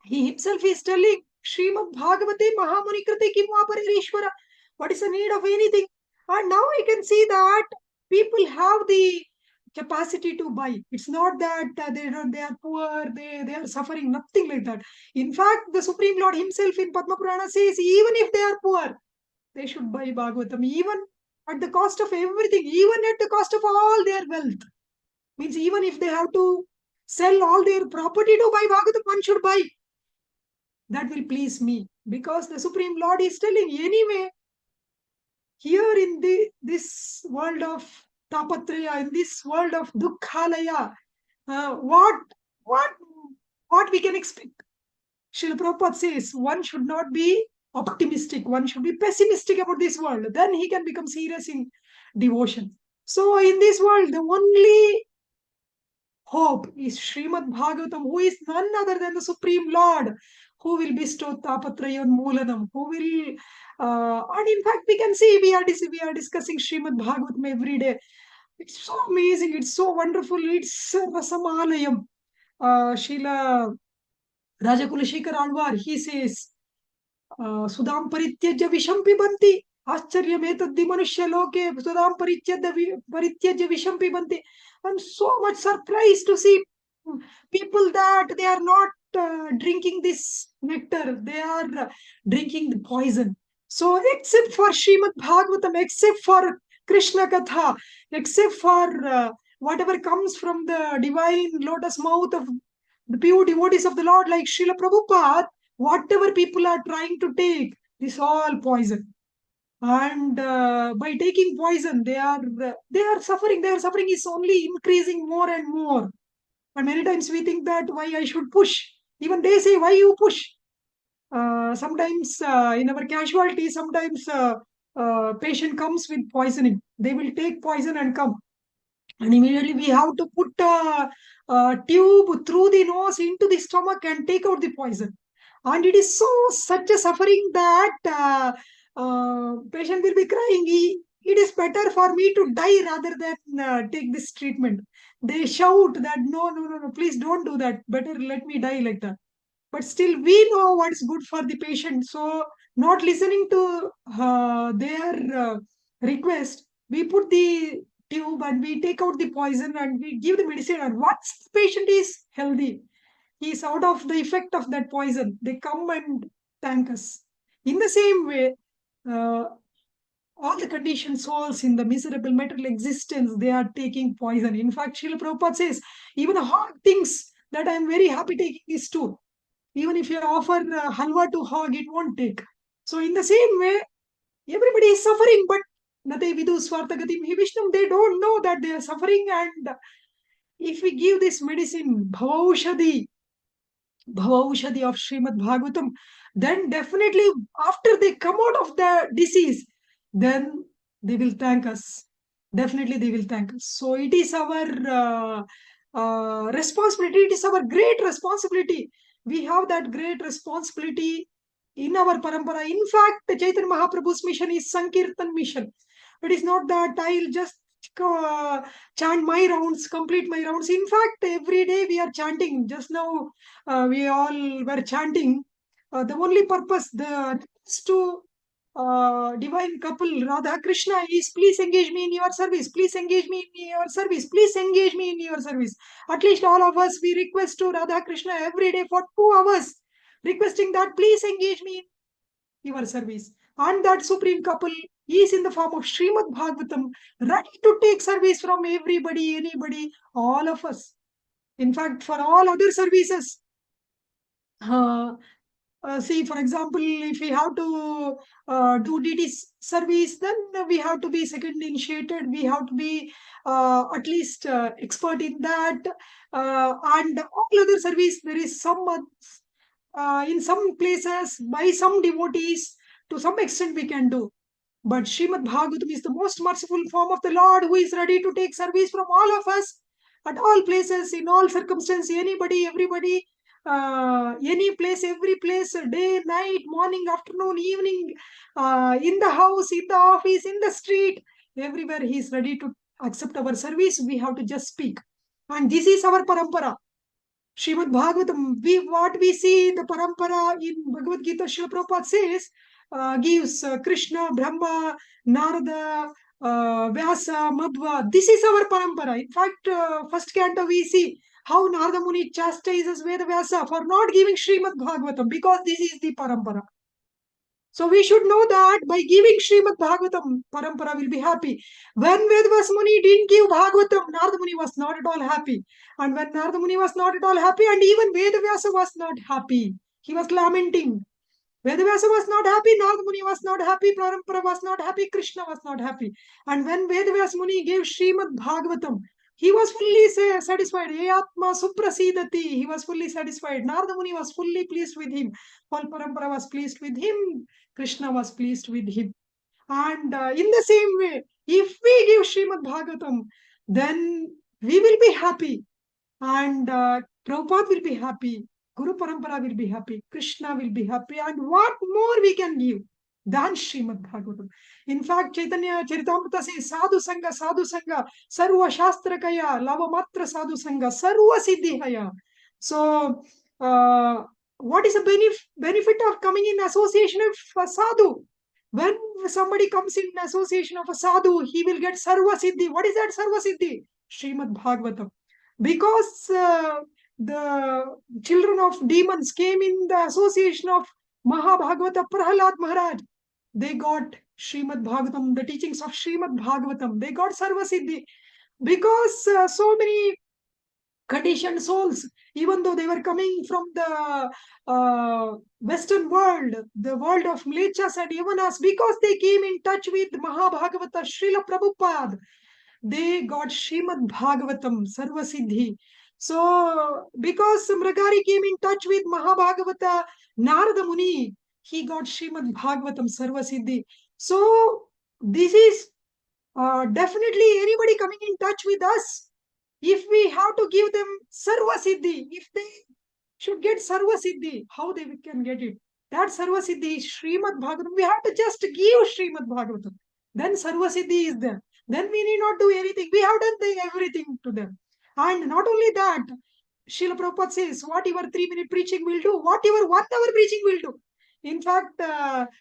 he himself is telling Srimad Bhagavate Mahamuni Krate Kim Vaparerishvara. What is the need of anything? And now I can see that people have the capacity to buy. It's not that they are poor, they are suffering, nothing like that. In fact, the Supreme Lord himself in Padma Purana says, even if they are poor, they should buy Bhagavatam, even at the cost of everything, even at the cost of all their wealth. Means even if they have to sell all their property to buy Bhagavatam, one should buy. That will please me, because the Supreme Lord is telling, anyway, here in this world of tapatraya, in this world of dukkhalaya, what we can expect? Srila Prabhupada says one should not be optimistic, one should be pessimistic about this world. Then he can become serious in devotion. So in this world, the only hope is Srimad Bhagavatam, who is none other than the Supreme Lord, who will bestow tapatrayan moolanam, who will, and in fact, we can see we are discussing Srimad Bhagavatam every day. It's so amazing, it's so wonderful, it's Rasamalayam. Srila Rajakulashekar Alvar, he says, Sudam Parityajya Visham Pibanti, Ascharyametaddi Manushya Loke, Sudam Parityajya Visham Pibanti. I'm so much surprised to see people that they are not drinking this nectar, they are drinking the poison. So, except for Srimad Bhagavatam, except for Krishna Katha, except for whatever comes from the divine lotus mouth of the pure devotees of the Lord, like Srila Prabhupada, whatever people are trying to take, this all poison. And by taking poison, they are suffering. Their suffering is only increasing more and more. And many times we think that why I should push. Even they say, why you push? Sometimes in our casualty, sometimes patient comes with poisoning. They will take poison and come. And immediately we have to put a tube through the nose into the stomach and take out the poison. And it is such a suffering that patient will be crying. It is better for me to die rather than take this treatment. They shout that no, please don't do that. Better let me die like that. But still, we know what is good for the patient. So, not listening to their request, we put the tube and we take out the poison and we give the medicine. And once the patient is healthy, he is out of the effect of that poison, they come and thank us. In the same way, all the conditioned souls in the miserable material existence, they are taking poison. In fact, Srila Prabhupada says, even the hog thinks that I am very happy taking this too. Even if you offer halwa to hog, it won't take. So in the same way, everybody is suffering, but Nate Vidu Swartagatim Hivishnam, they don't know that they are suffering. And if we give this medicine, Bhavaushadhi of Srimad Bhagavatam, then definitely after they come out of the disease, then they will thank us. Definitely they will thank us. So it is our responsibility. It is our great responsibility. We have that great responsibility in our parampara. In fact, Chaitanya Mahaprabhu's mission is Sankirtan mission. It is not that I'll just chant my rounds, complete my rounds. In fact, every day we are chanting. Just now, we all were chanting. The only purpose, is to divine couple, Radha Krishna, is please engage me in your service. Please engage me in your service. Please engage me in your service. At least all of us, we request to Radha Krishna every day for 2 hours, requesting that please engage me in your service. And that supreme couple is in the form of Srimad Bhagavatam, ready to take service from everybody, anybody, all of us. In fact, for all other services, see, for example, if we have to do DD service, then we have to be second initiated. We have to be at least expert in that. And all other service, there is some, in some places, by some devotees, to some extent we can do. But Srimad Bhagavatam is the most merciful form of the Lord, who is ready to take service from all of us at all places, in all circumstances, anybody, everybody, any place, every place, day, night, morning, afternoon, evening, in the house, in the office, in the street, everywhere he is ready to accept our service. We have to just speak. And this is our parampara. Srimad Bhagavatam, what we see in the parampara in Bhagavad Gita, Srila Prabhupada says, gives Krishna, Brahma, Narada, Vyasa, Madhva. This is our parampara. In fact, first canto we see how Narada Muni chastises Veda Vyasa for not giving Srimad Bhagavatam, because this is the parampara. So we should know that by giving Srimad Bhagavatam, parampara will be happy. When Vedvas Muni didn't give Bhagavatam, Narada Muni was not at all happy. And when Narada Muni was not at all happy, and even Vedavyasa was not happy, he was lamenting. Vedavyasa was not happy, Narada Muni was not happy, Parampara was not happy, Krishna was not happy. And when Vedavyasa Muni gave Srimad Bhagavatam, he was fully satisfied. Eyatma suprasidati. He was fully satisfied. Narada Muni was fully pleased with him. Whole Parampara was pleased with him. Krishna was pleased with him. And in the same way, if we give Srimad Bhagavatam, then we will be happy. And Prabhupada will be happy. Guru Parampara will be happy. Krishna will be happy. And what more we can give than Srimad Bhagavatam? In fact, Chaitanya Charitamrita says, Sadhu Sangha, Sarva Shastrakaya, Lava Matra Sadhu Sangha, Sarva Siddhihaya. So, what is the benefit of coming in association of a sadhu? When somebody comes in association of a sadhu, he will get Sarva Siddhi. What is that Sarva Siddhi? Srimad Bhagavatam. Because the children of demons came in the association of Mahabhagavata Prahalad Maharaj, they got Srimad Bhagavatam, the teachings of Srimad Bhagavatam. They got Sarva Siddhi. Because so many conditioned souls, even though they were coming from the Western world, the world of Mlechas and Yavanas, because they came in touch with Mahabhagavata, Srila Prabhupada, they got Srimad Bhagavatam, Sarva Siddhi. So, because Mragari came in touch with Mahabhagavata, Narada Muni, he got Srimad Bhagavatam, Sarva Siddhi. So, this is definitely anybody coming in touch with us. If we have to give them Sarva Siddhi, if they should get Sarva Siddhi, how they can get it? That Sarva Siddhi is Srimad Bhagavatam. We have to just give Srimad Bhagavatam. Then Sarva Siddhi is there. Then we need not do anything. We have done everything to them. And not only that, Srila Prabhupada says, whatever 3-minute preaching will do, whatever 1 hour preaching will do. In fact,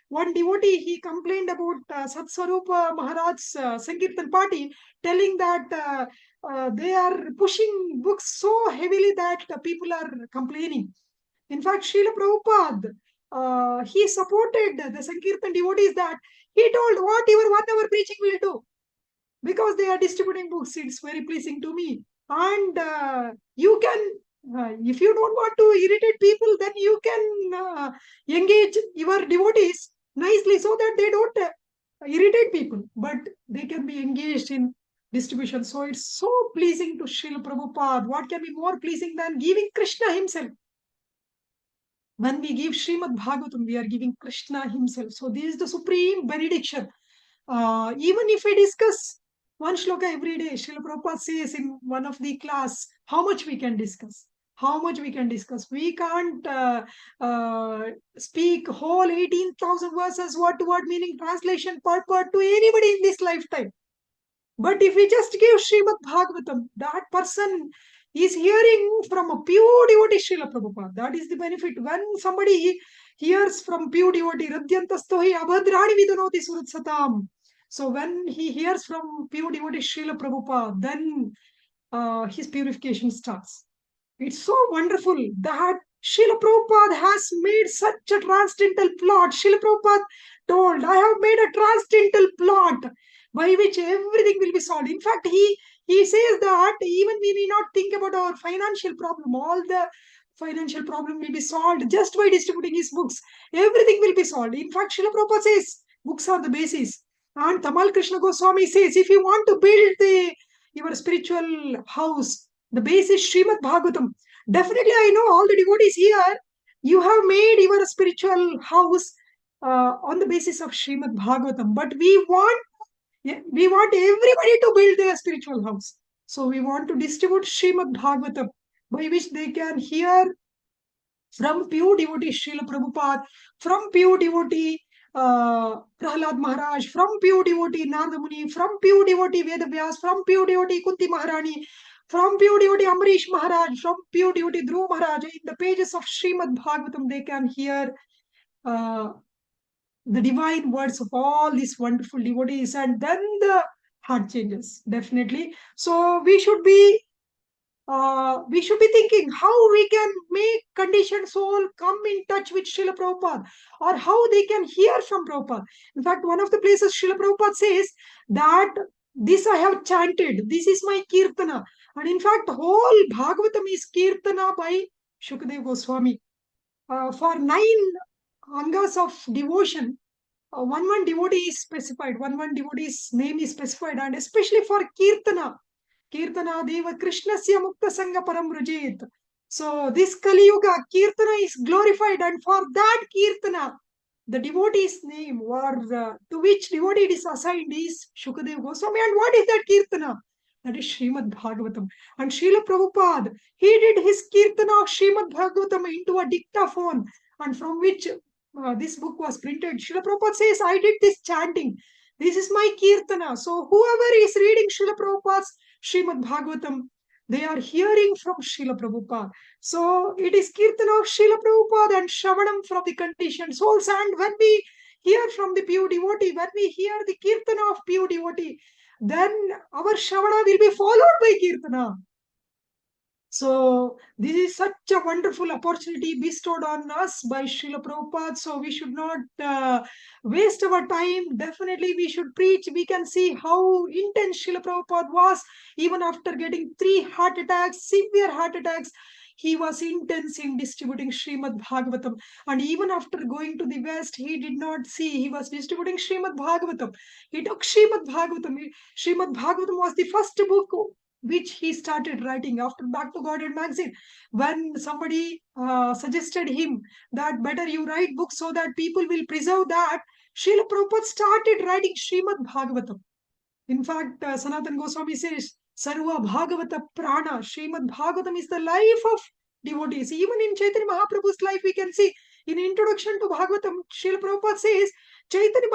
one devotee, he complained about Satswarupa Maharaj's Sankirtan party, telling that they are pushing books so heavily that people are complaining. In fact, Srila Prabhupada, he supported the Sankirtan devotees that he told whatever 1 hour preaching will do. Because they are distributing books, it's very pleasing to me. And you can, if you don't want to irritate people, then you can engage your devotees nicely so that they don't irritate people, but they can be engaged in distribution. So it's so pleasing to Srila Prabhupada. What can be more pleasing than giving Krishna himself? When we give Srimad Bhagavatam, we are giving Krishna himself. So this is the supreme benediction. Even if we discuss one shloka every day, Srila Prabhupada says in one of the class, how much we can discuss. How much we can discuss. We can't speak whole 18,000 verses, word to word meaning, translation, purport to anybody in this lifetime. But if we just give Srimad Bhagavatam, that person is hearing from a pure devotee, Srila Prabhupada. That is the benefit. When somebody hears from pure devotee, Radhyantastohi abhadrani vidanoti suratsatam. So when he hears from pure devotee Srila Prabhupada, then his purification starts. It's so wonderful that Srila Prabhupada has made such a transcendental plot. Srila Prabhupada told, I have made a transcendental plot by which everything will be solved. In fact, he says that even we need not think about our financial problem. All the financial problem will be solved just by distributing his books. Everything will be solved. In fact, Srila Prabhupada says, books are the basis. And Tamal Krishna Goswami says, if you want to build your spiritual house, the base is Srimad Bhagavatam. Definitely, I know all the devotees here, you have made your spiritual house on the basis of Srimad Bhagavatam. But we want everybody to build their spiritual house. So we want to distribute Srimad Bhagavatam, by which they can hear from pure devotee Srila Prabhupada, from pure devotee Prahalad Maharaj, from pure devotee Narada Muni, from pure devotee Vedavyas, from pure devotee Kunti Maharani, from pure devotee Amrish Maharaj, from pure devotee Dhruv Maharaj. In the pages of Srimad Bhagavatam, they can hear the divine words of all these wonderful devotees, and then the heart changes, definitely. So we should be thinking how we can make conditioned soul come in touch with Srila Prabhupada, or how they can hear from Prabhupada. In fact, one of the places Srila Prabhupada says that this I have chanted, this is my kirtana. And in fact, whole Bhagavatam is kirtana by Shukadev Goswami. For 9 angas of devotion, one devotee is specified, one devotee's name is specified, and especially for kirtana. Kirtana deva krishnasya mukta sanga param rajit. So this Kali Yuga, kirtana is glorified, and for that kirtana, the devotee's name, or to which devotee it is assigned, is Shukadev Goswami. And what is that kirtana? That is Srimad Bhagavatam. And Srila Prabhupada, he did his kirtana of Srimad Bhagavatam into a dictaphone, and from which this book was printed. Srila Prabhupada says, I did this chanting. This is my kirtana. So whoever is reading Srila Prabhupada's Srimad Bhagavatam, they are hearing from Srila Prabhupada. So it is kirtana of Srila Prabhupada and Shravanam from the conditioned souls. And when we hear from the pure devotee, when we hear the kirtana of pure devotee, then our Shravana will be followed by kirtana. So this is such a wonderful opportunity bestowed on us by Srila Prabhupada. So we should not waste our time. Definitely we should preach. We can see how intense Srila Prabhupada was. Even after getting 3 heart attacks, severe heart attacks, he was intense in distributing Srimad Bhagavatam. And even after going to the West, he did not see. He was distributing Srimad Bhagavatam. He took Srimad Bhagavatam. Srimad Bhagavatam was the first book which he started writing after Back to Godhead magazine. When somebody suggested him that better you write books so that people will preserve that, Srila Prabhupada started writing Srimad Bhagavatam. In fact, Sanatana Goswami says, Sarva Bhagavata Prana. Srimad Bhagavatam is the life of devotees. Even in Chaitanya Mahaprabhu's life, we can see in introduction to Bhagavatam, Srila Prabhupada says, Chaitanya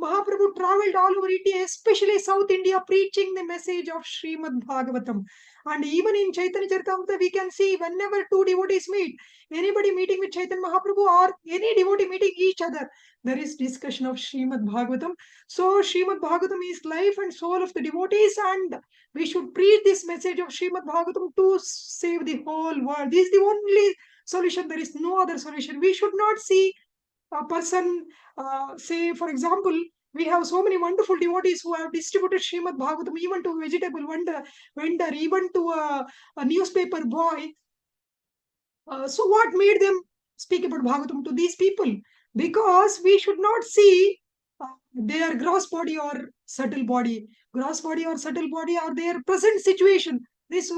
Mahaprabhu traveled all over India, especially South India, preaching the message of Srimad Bhagavatam. And even in Chaitanya Charitamrita, we can see whenever 2 devotees meet, anybody meeting with Chaitanya Mahaprabhu or any devotee meeting each other, there is discussion of Srimad Bhagavatam. So Srimad Bhagavatam is life and soul of the devotees, and we should preach this message of Srimad Bhagavatam to save the whole world. This is the only solution. There is no other solution. We should not see a person, say, for example, we have so many wonderful devotees who have distributed Srimad Bhagavatam even to a vegetable vendor, even to a newspaper boy. So what made them speak about Bhagavatam to these people? Because we should not see their gross body or subtle body. Gross body or subtle body or their present situation. This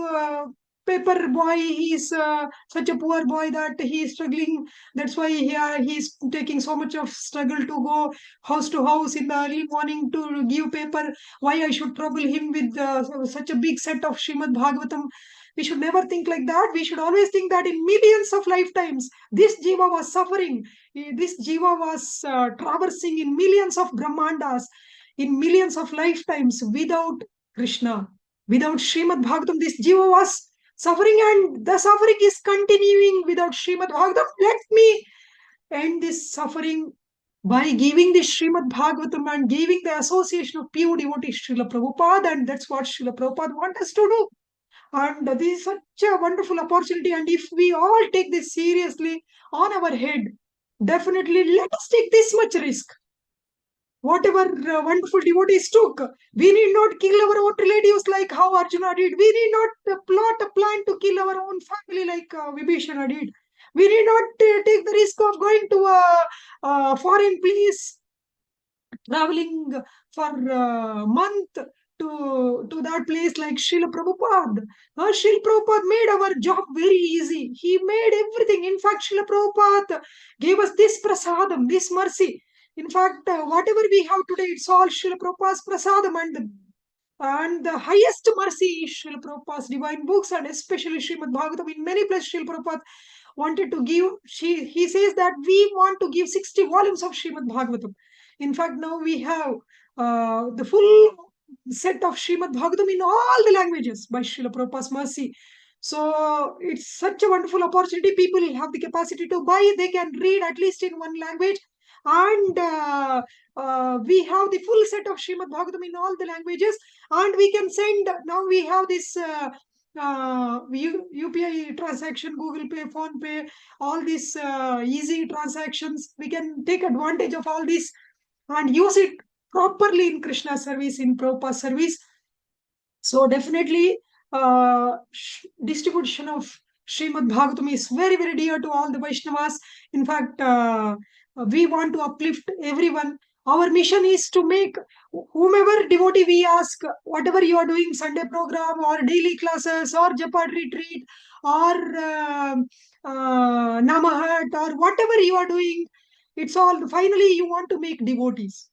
paper boy, he is such a poor boy that he is struggling. That's why he is taking so much of struggle to go house to house in the early morning to give paper. Why I should trouble him with such a big set of Srimad Bhagavatam? We should never think like that. We should always think that in millions of lifetimes, this jiva was suffering. This jiva was traversing in millions of Brahmandas, in millions of lifetimes without Krishna. Without Srimad Bhagavatam, this jiva was suffering, and the suffering is continuing without Srimad Bhagavatam. Let me end this suffering by giving the Srimad Bhagavatam and giving the association of pure devotees, Srila Prabhupada, and that's what Srila Prabhupada wants us to do. And this is such a wonderful opportunity, and if we all take this seriously on our head, definitely let us take this much risk. Whatever wonderful devotees took, we need not kill our own relatives like how Arjuna did. We need not plot a plan to kill our own family like Vibhishana did. We need not take the risk of going to a foreign place, traveling for a month to that place like Srila Prabhupada. Srila Prabhupada made our job very easy. He made everything. In fact, Srila Prabhupada gave us this prasadam, this mercy. In fact, whatever we have today, it's all Srila Prabhupada's prasadam, and the highest mercy is Srila Prabhupada's divine books, and especially Srimad Bhagavatam. In many places, Srila Prabhupada wanted to give, he says that we want to give 60 volumes of Srimad Bhagavatam. In fact, now we have the full set of Srimad Bhagavatam in all the languages by Srila Prabhupada's mercy. So it's such a wonderful opportunity. People have the capacity to buy. They can read at least in one language. and we have the full set of Srimad Bhagavatam in all the languages, and we can send. Now we have this UPI transaction, Google Pay, Phone Pay, all these easy transactions. We can take advantage of all this and use it properly in Krishna service, in Prabhupada service. So definitely distribution of Srimad Bhagavatam is very, very dear to all the Vaishnavas. In fact, we want to uplift everyone. Our mission is to make whomever devotee we ask, whatever you are doing, Sunday program or daily classes or Japan retreat or Namahat or whatever you are doing, it's all finally you want to make devotees.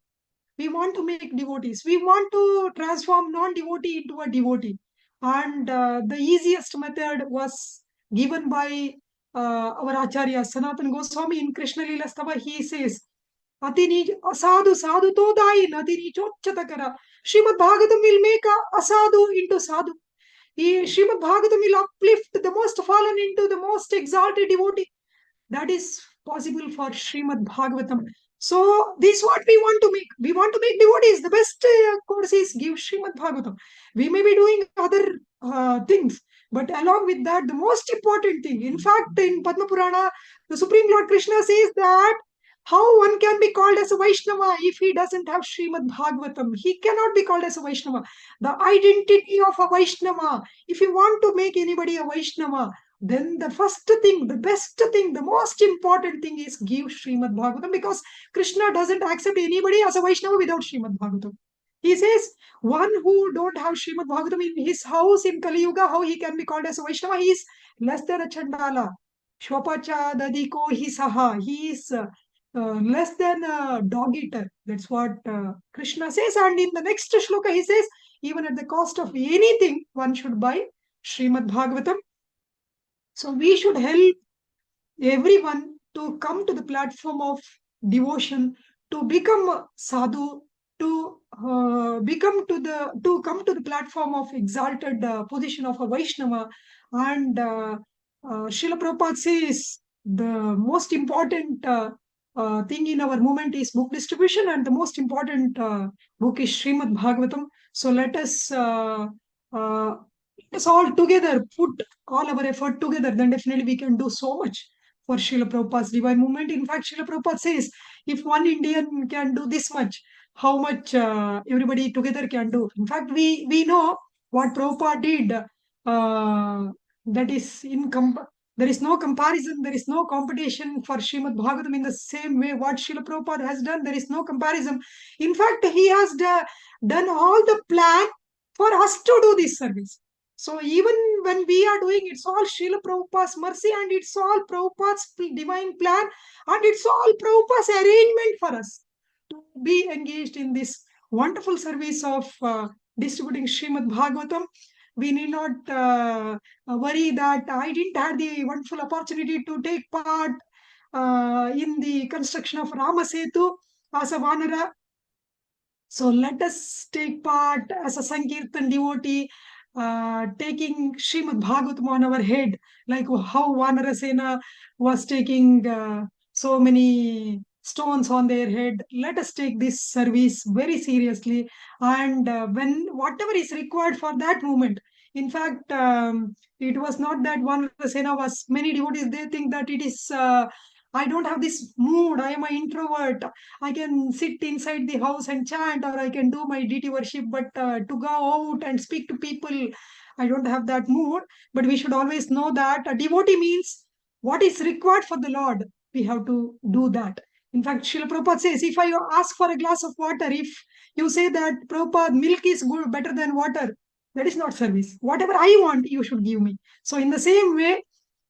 We want to make devotees. We want to transform non-devotee into a devotee. And the easiest method was given by our Acharya Sanatana Goswami in Krishna Lila Stava. He says, Atini asadu sadhu to dain, atini chochatakara. Srimad Bhagavatam will make a asadu into sadhu. Srimad Bhagavatam will uplift the most fallen into the most exalted devotee. That is possible for Srimad Bhagavatam. So this is what we want to make. We want to make devotees. The best course is give Srimad Bhagavatam. We may be doing other things, but along with that, the most important thing, in fact, in Padma Purana, the Supreme Lord Krishna says that how one can be called as a Vaishnava if he doesn't have Srimad Bhagavatam. He cannot be called as a Vaishnava. The identity of a Vaishnava, if you want to make anybody a Vaishnava, then the first thing, the best thing, the most important thing is give Srimad Bhagavatam, because Krishna doesn't accept anybody as a Vaishnava without Srimad Bhagavatam. He says, one who don't have Srimad Bhagavatam in his house in Kali Yuga, how he can be called as a Vaishnava? He is less than a Chandala. Shwapacha dadiko hi saha. He is less than a dog eater. That's what Krishna says. And in the next shloka, he says, even at the cost of anything, one should buy Srimad Bhagavatam. So we should help everyone to come to the platform of devotion, to become sadhu, to come to the platform of exalted position of a Vaishnava. And Srila Prabhupada says the most important thing in our movement is book distribution, and the most important book is Srimad Bhagavatam. So let us all together put all our effort together, then definitely we can do so much for Srila Prabhupada's divine movement. In fact, Srila Prabhupada says, if one Indian can do this much, how much everybody together can do. In fact, we know what Prabhupada did. That is there is no comparison, there is no competition for Srimad Bhagavatam in the same way what Srila Prabhupada has done. There is no comparison. In fact, he has done all the plan for us to do this service. So even when we are doing, it's all Srila Prabhupada's mercy, and it's all Prabhupada's divine plan, and it's all Prabhupada's arrangement for us to be engaged in this wonderful service of distributing Srimad Bhagavatam. We need not worry that I didn't have the wonderful opportunity to take part in the construction of Rama Setu as a Vanara. So let us take part as a Sankirtan devotee, taking Srimad Bhagavatam on our head, like how Vanarasena was taking so many stones on their head. Let us take this service very seriously, and when whatever is required for that moment. In fact, it was not that Vanarasena was, many devotees, they think that it is I don't have this mood, I am an introvert, I can sit inside the house and chant, or I can do my deity worship, but to go out and speak to people, I don't have that mood. But we should always know that a devotee means what is required for the Lord, we have to do that. In fact, Srila Prabhupada says, if I ask for a glass of water, if you say that, Prabhupada, milk is good, better than water, that is not service. Whatever I want, you should give me. So in the same way,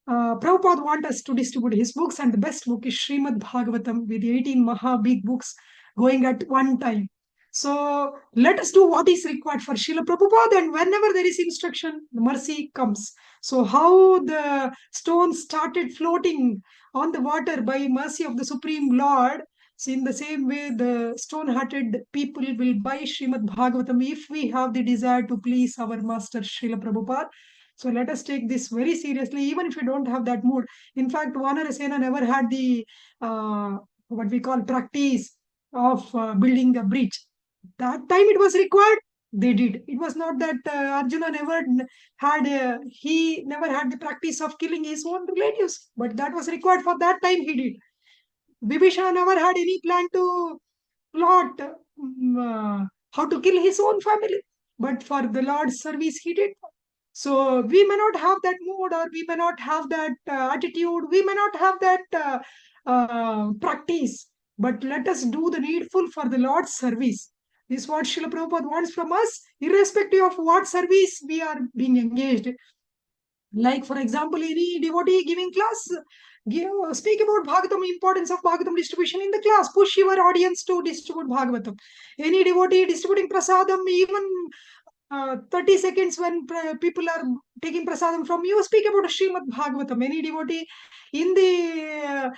Prabhupada wants us to distribute his books, and the best book is Srimad Bhagavatam with 18 big books going at one time. So let us do what is required for Srila Prabhupada, and whenever there is instruction, the mercy comes. So how the stones started floating on the water by mercy of the Supreme Lord, so in the same way, the stone-hearted people will buy Srimad Bhagavatam if we have the desire to please our master Srila Prabhupada. So let us take this very seriously, even if we don't have that mood. In fact, Vanarasena never had the what we call practice of building a bridge. That time it was required, they did. It was not that Arjuna never he never had the practice of killing his own relatives, but that was required for that time, he did. Vibhishana never had any plan to plot how to kill his own family, but for the Lord's service he did. So we may not have that mood, or we may not have that attitude, we may not have that practice, but let us do the needful for the Lord's service. This is what Srila Prabhupada wants from us, irrespective of what service we are being engaged. Like, for example, any devotee giving class, speak about Bhagavatam, importance of Bhagavatam distribution in the class, push your audience to distribute Bhagavatam. Any devotee distributing prasadam, even 30 seconds when people are taking prasadam from you, speak about Srimad Bhagavatam. Any devotee in the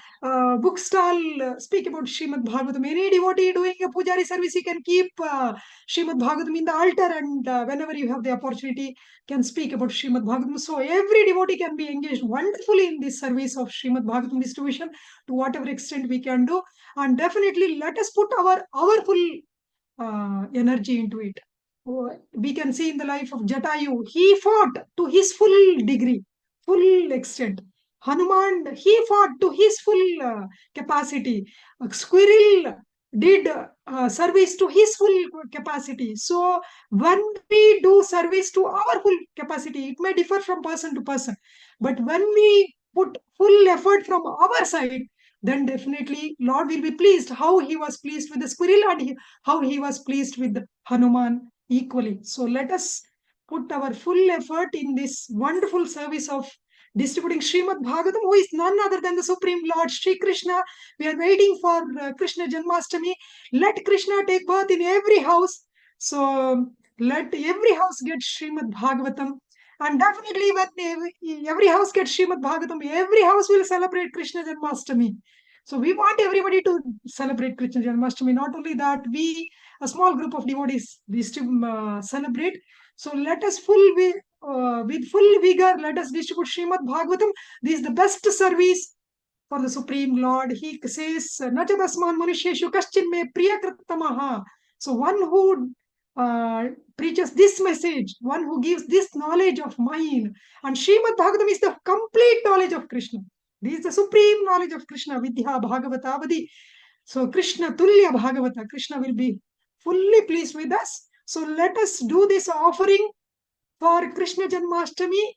book stall, speak about Srimad Bhagavatam. Any devotee doing a pujari service, you can keep Srimad Bhagavatam in the altar, and whenever you have the opportunity, can speak about Srimad Bhagavatam. So every devotee can be engaged wonderfully in this service of Srimad Bhagavatam distribution to whatever extent we can do, and definitely let us put our full energy into it. We can see in the life of Jatayu, he fought to his full degree, full extent. Hanuman, he fought to his full capacity. Squirrel did service to his full capacity. So when we do service to our full capacity, it may differ from person to person. But when we put full effort from our side, then definitely Lord will be pleased. How he was pleased with the squirrel, and how he was pleased with Hanuman equally. So let us put our full effort in this wonderful service of distributing Srimad Bhagavatam, who is none other than the Supreme Lord Sri Krishna. We are waiting for Krishna Janmashtami. Let Krishna take birth in every house. So let every house get Srimad Bhagavatam. And definitely when every house gets Srimad Bhagavatam, every house will celebrate Krishna Janmashtami. So we want everybody to celebrate Krishna Janmashtami. Not only that, we, a small group of devotees, celebrate. So let us with full vigor, let us distribute Srimad Bhagavatam. This is the best service for the Supreme Lord. He says, Nachadasman Manusheshu Kaschin me Priyakratamaha. So one who preaches this message, one who gives this knowledge of mine, and Srimad Bhagavatam is the complete knowledge of Krishna. This is the supreme knowledge of Krishna, Vidya Bhagavatavadi. So Krishna Tulya Bhagavata, Krishna will be fully pleased with us. So let us do this offering for Krishna Janmashtami.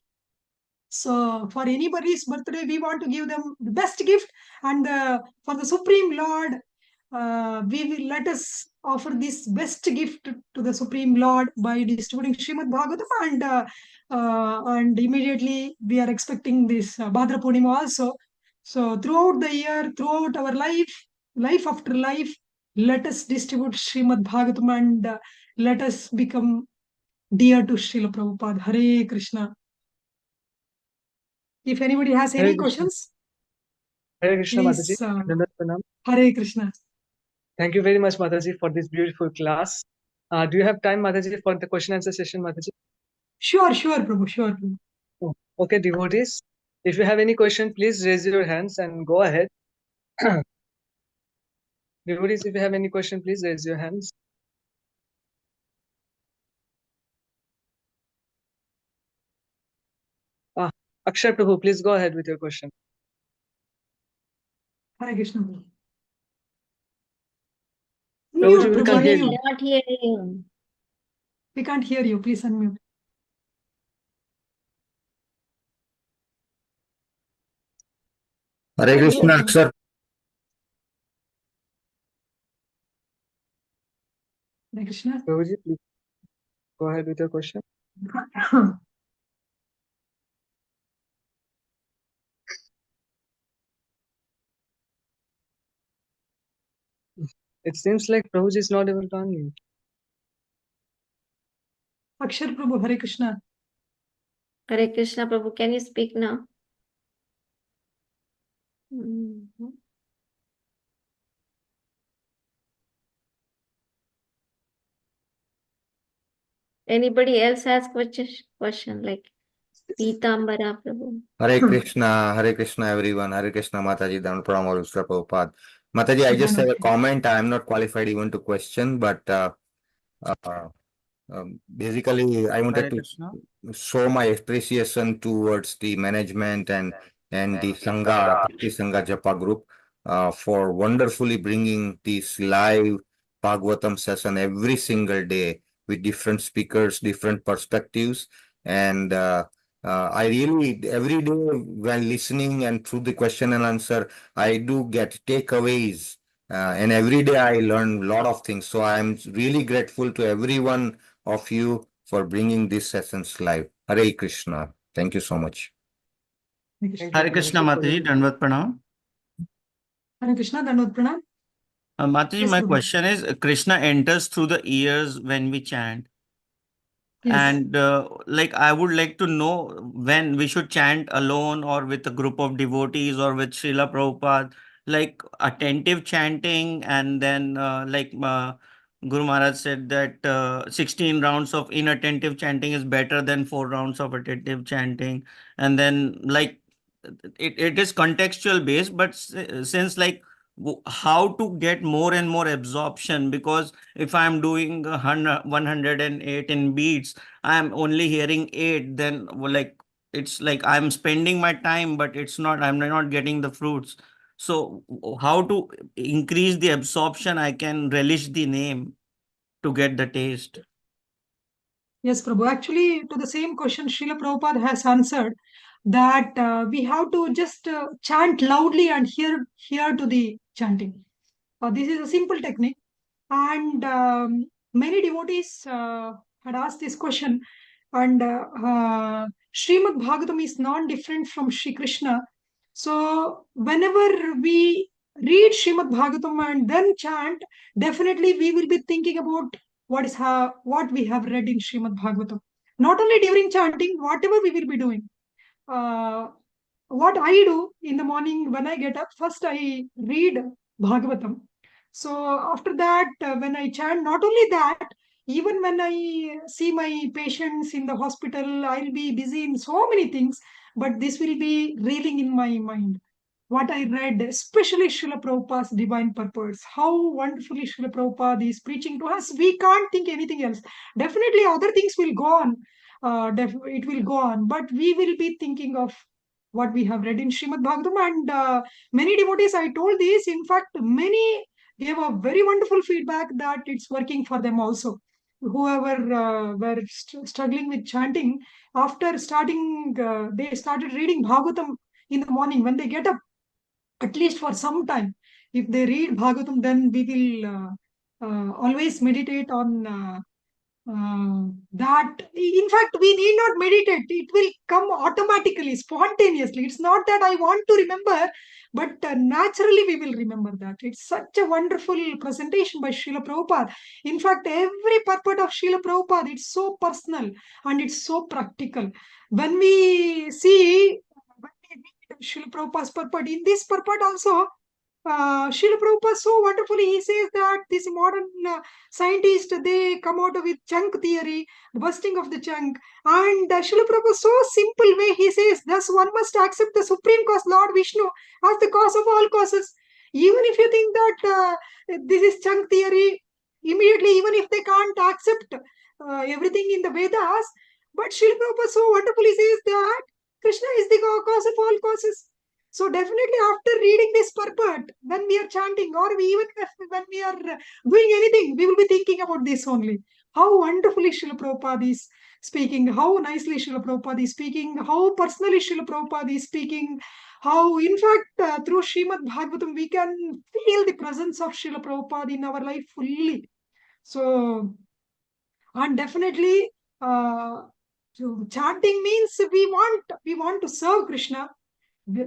So for anybody's birthday, we want to give them the best gift, and for the Supreme Lord, we will let us offer this best gift to the Supreme Lord by distributing Srimad Bhagavatam, and immediately we are expecting this Bhadra Purnima also. So throughout the year, throughout our life after life, let us distribute Srimad Bhagavatam, and let us become dear to Srila Prabhupada. Hare Krishna. If anybody has any questions, Hare Krishna, please. Mataji. Hare Krishna. Thank you very much, Mataji, for this beautiful class. Do you have time, Mataji, for the question answer session, Mataji? Sure, Prabhu, sure. Prabhu. Oh, okay, devotees. If you have any question, please raise your hands and go ahead. Devotees, if you have any question, please raise your hands. Akshay Prabhu, please go ahead with your question. Hare Krishna. Prabhuji, we Prabhu, can't hear unmute. you. Not hearing you. We can't hear you. Please unmute. Hare Krishna, Akshar. Hare Krishna. Prabhuji, please go ahead with your question. It seems like Prabhuji is not able to unmute. Akshar Prabhu, Hare Krishna. Hare Krishna, Prabhu. Can you speak now? Anybody else has question like Pitambara, Prabhu? Hare Krishna, everyone. Hare Krishna, Mataji, Dhamma Pranam, Prabhupada. Mataji, I just Then have a okay. comment. I am not qualified even to question, but basically, I wanted Hare to Krishna. show my appreciation towards the management and the Sangha, Bhakti Sangha Japa group for wonderfully bringing this live Bhagavatam session every single day with different speakers, different perspectives. And I really, every day when listening and through the question and answer, I do get takeaways. And every day I learn a lot of things. So I'm really grateful to everyone of you for bringing these sessions live. Hare Krishna. Thank you so much. Hare Krishna. Hare Krishna Mataji, Dandavat Pranam. Hare Krishna, Dandavat Pranam. Mataji, Yes, my Prabhu. question is, Krishna enters through the ears when we chant. Yes. And like I would like to know when we should chant alone or with a group of devotees or with Srila Prabhupada, like attentive chanting, and then Guru Maharaj said that 16 rounds of inattentive chanting is better than 4 rounds of attentive chanting. And then like it is contextual based, but since like how to get more and more absorption, because if I'm doing 108 in beats, I'm only hearing 8, then like it's like I'm spending my time, but I'm not getting the fruits. So how to increase the absorption, I can relish the name to get the taste. Yes, Prabhu. Actually, to the same question, Srila Prabhupada has answered that we have to just chant loudly and hear to the chanting. This is a simple technique. And many devotees had asked this question. And Srimad Bhagavatam is non-different from Shri Krishna. So whenever we read Srimad Bhagavatam and then chant, definitely we will be thinking about what we have read in Srimad Bhagavatam. Not only during chanting, whatever we will be doing. What I do in the morning when I get up, first I read Bhagavatam. So after that, when I chant, not only that, even when I see my patients in the hospital, I'll be busy in so many things, but this will be reeling in my mind. What I read, especially Srila Prabhupada's divine purpose, how wonderfully Srila Prabhupada is preaching to us. We can't think anything else. Definitely other things will go on. It will go on, but we will be thinking of what we have read in Srimad Bhagavatam. And many devotees, I told this, in fact, many gave a very wonderful feedback that it's working for them also. Whoever were struggling with chanting, after starting, they started reading Bhagavatam in the morning when they get up, at least for some time. If they read Bhagavatam, then we will always meditate on that. In fact, we need not meditate. It will come automatically, spontaneously. It's not that I want to remember, but naturally we will remember that. It's such a wonderful presentation by Srila Prabhupada. In fact, every purport of Srila Prabhupada, it's so personal and it's so practical. When we see Srila Prabhupada's purport, in this purport also, Srila Prabhupada so wonderfully, he says that this modern scientists, they come out with chunk theory, the bursting of the chunk. And Srila Prabhupada, so simple way, he says, thus one must accept the supreme cause, Lord Vishnu, as the cause of all causes. Even if you think that this is chunk theory, immediately, even if they can't accept everything in the Vedas, but Srila Prabhupada so wonderfully says that Krishna is the cause of all causes. So definitely after reading this purport, when we are chanting or even when we are doing anything, we will be thinking about this only. How wonderfully Srila Prabhupada is speaking, how nicely Srila Prabhupada is speaking, how personally Srila Prabhupada is speaking, how in fact through Srimad Bhagavatam we can feel the presence of Srila Prabhupada in our life fully. So, and definitely chanting means we want to serve Krishna.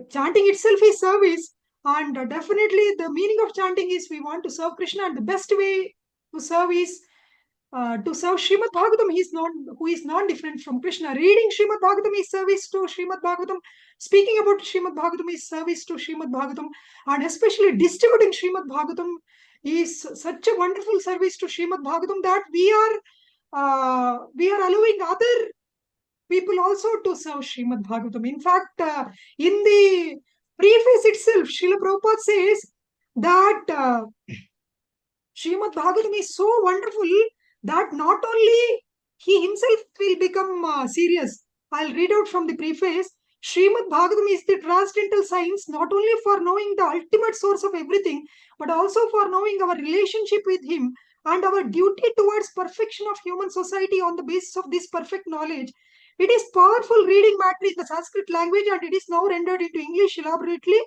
Chanting itself is service, and definitely the meaning of chanting is we want to serve Krishna, and the best way to serve is to serve Srimad Bhagavatam. Who is non-different from Krishna. Reading Srimad Bhagavatam is service to Srimad Bhagavatam. Speaking about Srimad Bhagavatam is service to Srimad Bhagavatam, and especially distributing Srimad Bhagavatam is such a wonderful service to Srimad Bhagavatam that we are allowing other people also to serve Srimad Bhagavatam. In fact, in the preface itself, Srila Prabhupada says, that Srimad Bhagavatam is so wonderful that not only he himself will become serious. I'll read out from the preface. Srimad Bhagavatam is the transcendental science not only for knowing the ultimate source of everything, but also for knowing our relationship with him and our duty towards perfection of human society on the basis of this perfect knowledge. It is powerful reading matter in the Sanskrit language, and it is now rendered into English elaborately,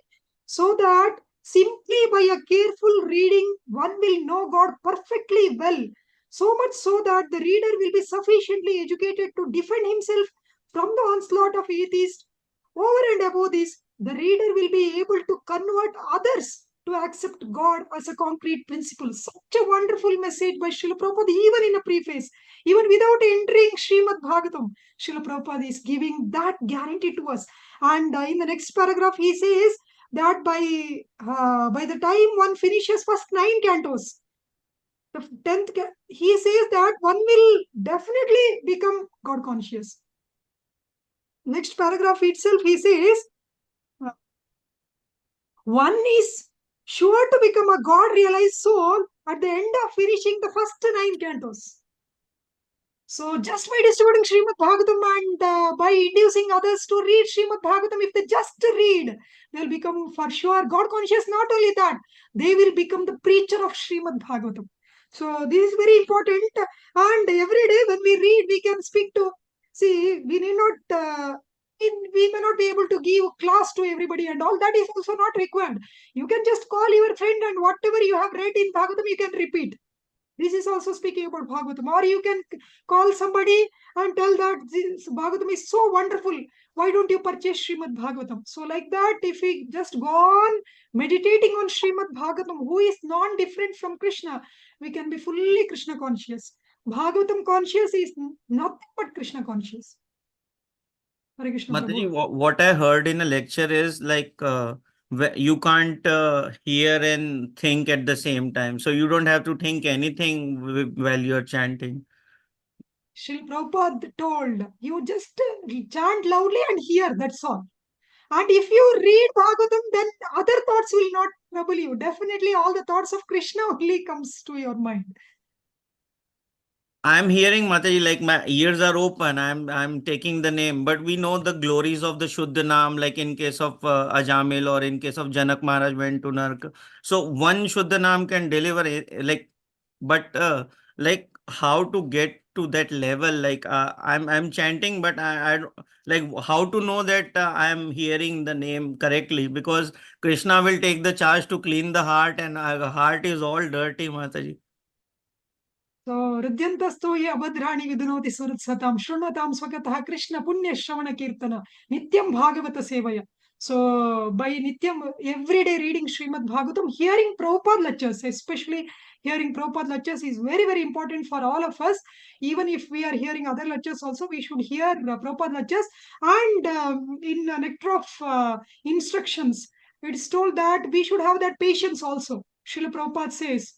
so that simply by a careful reading, one will know God perfectly well, so much so that the reader will be sufficiently educated to defend himself from the onslaught of atheists. Over and above this, the reader will be able to convert others to accept God as a concrete principle. Such a wonderful message by Srila Prabhupada, even in a preface, even without entering Srimad Bhagavatam. Srila Prabhupada is giving that guarantee to us. And in the next paragraph, he says that by the time one finishes first 9 cantos, the 10th, he says that one will definitely become God conscious. Next paragraph itself, he says, one is sure to become a God-realized soul at the end of finishing the first 9 cantos. So just by distributing Srimad Bhagavatam and by inducing others to read Srimad Bhagavatam, if they just read, they'll become for sure God conscious. Not only that, they will become the preacher of Srimad Bhagavatam. So this is very important. And every day when we read, we can speak to, see, we need not, we may not be able to give class to everybody and all. That is also not required. You can just call your friend and whatever you have read in Bhagavatam, you can repeat. This is also speaking about Bhagavatam. Or you can call somebody and tell that this Bhagavatam is so wonderful. Why don't you purchase Srimad Bhagavatam? So like that, if we just go on meditating on Srimad Bhagavatam, who is non-different from Krishna, we can be fully Krishna conscious. Bhagavatam conscious is nothing but Krishna conscious. Hare Krishna Mataji, Prabhu. what I heard in a lecture is like you can't hear and think at the same time. So you don't have to think anything while you're chanting. Srila Prabhupada told, you just chant loudly and hear, that's all. And if you read Bhagavatam, then other thoughts will not trouble you. Definitely all the thoughts of Krishna only comes to your mind. I'm hearing Mataji, like my ears are open. I'm taking the name, but we know the glories of the Shuddha Naam, like in case of Ajamil or in case of Janak Maharaj went to Nark. So one Shuddha Naam can deliver like, but like how to get to that level? Like I'm chanting, but I like how to know that I'm hearing the name correctly, because Krishna will take the charge to clean the heart, and the heart is all dirty, Mataji. So, Ridyantasto ye abhadrani vidunoti surutsatam shrunvatam swakatah Krishna punya shravana kirtana nityam bhagavata sevaya. So, by nityam, every day reading Srimad Bhagavatam, hearing Prabhupada lectures, especially hearing Prabhupada lectures is very, very important for all of us. Even if we are hearing other lectures also, we should hear Prabhupada lectures. And in Nectar of Instructions, it's told that we should have that patience also. Srila Prabhupada says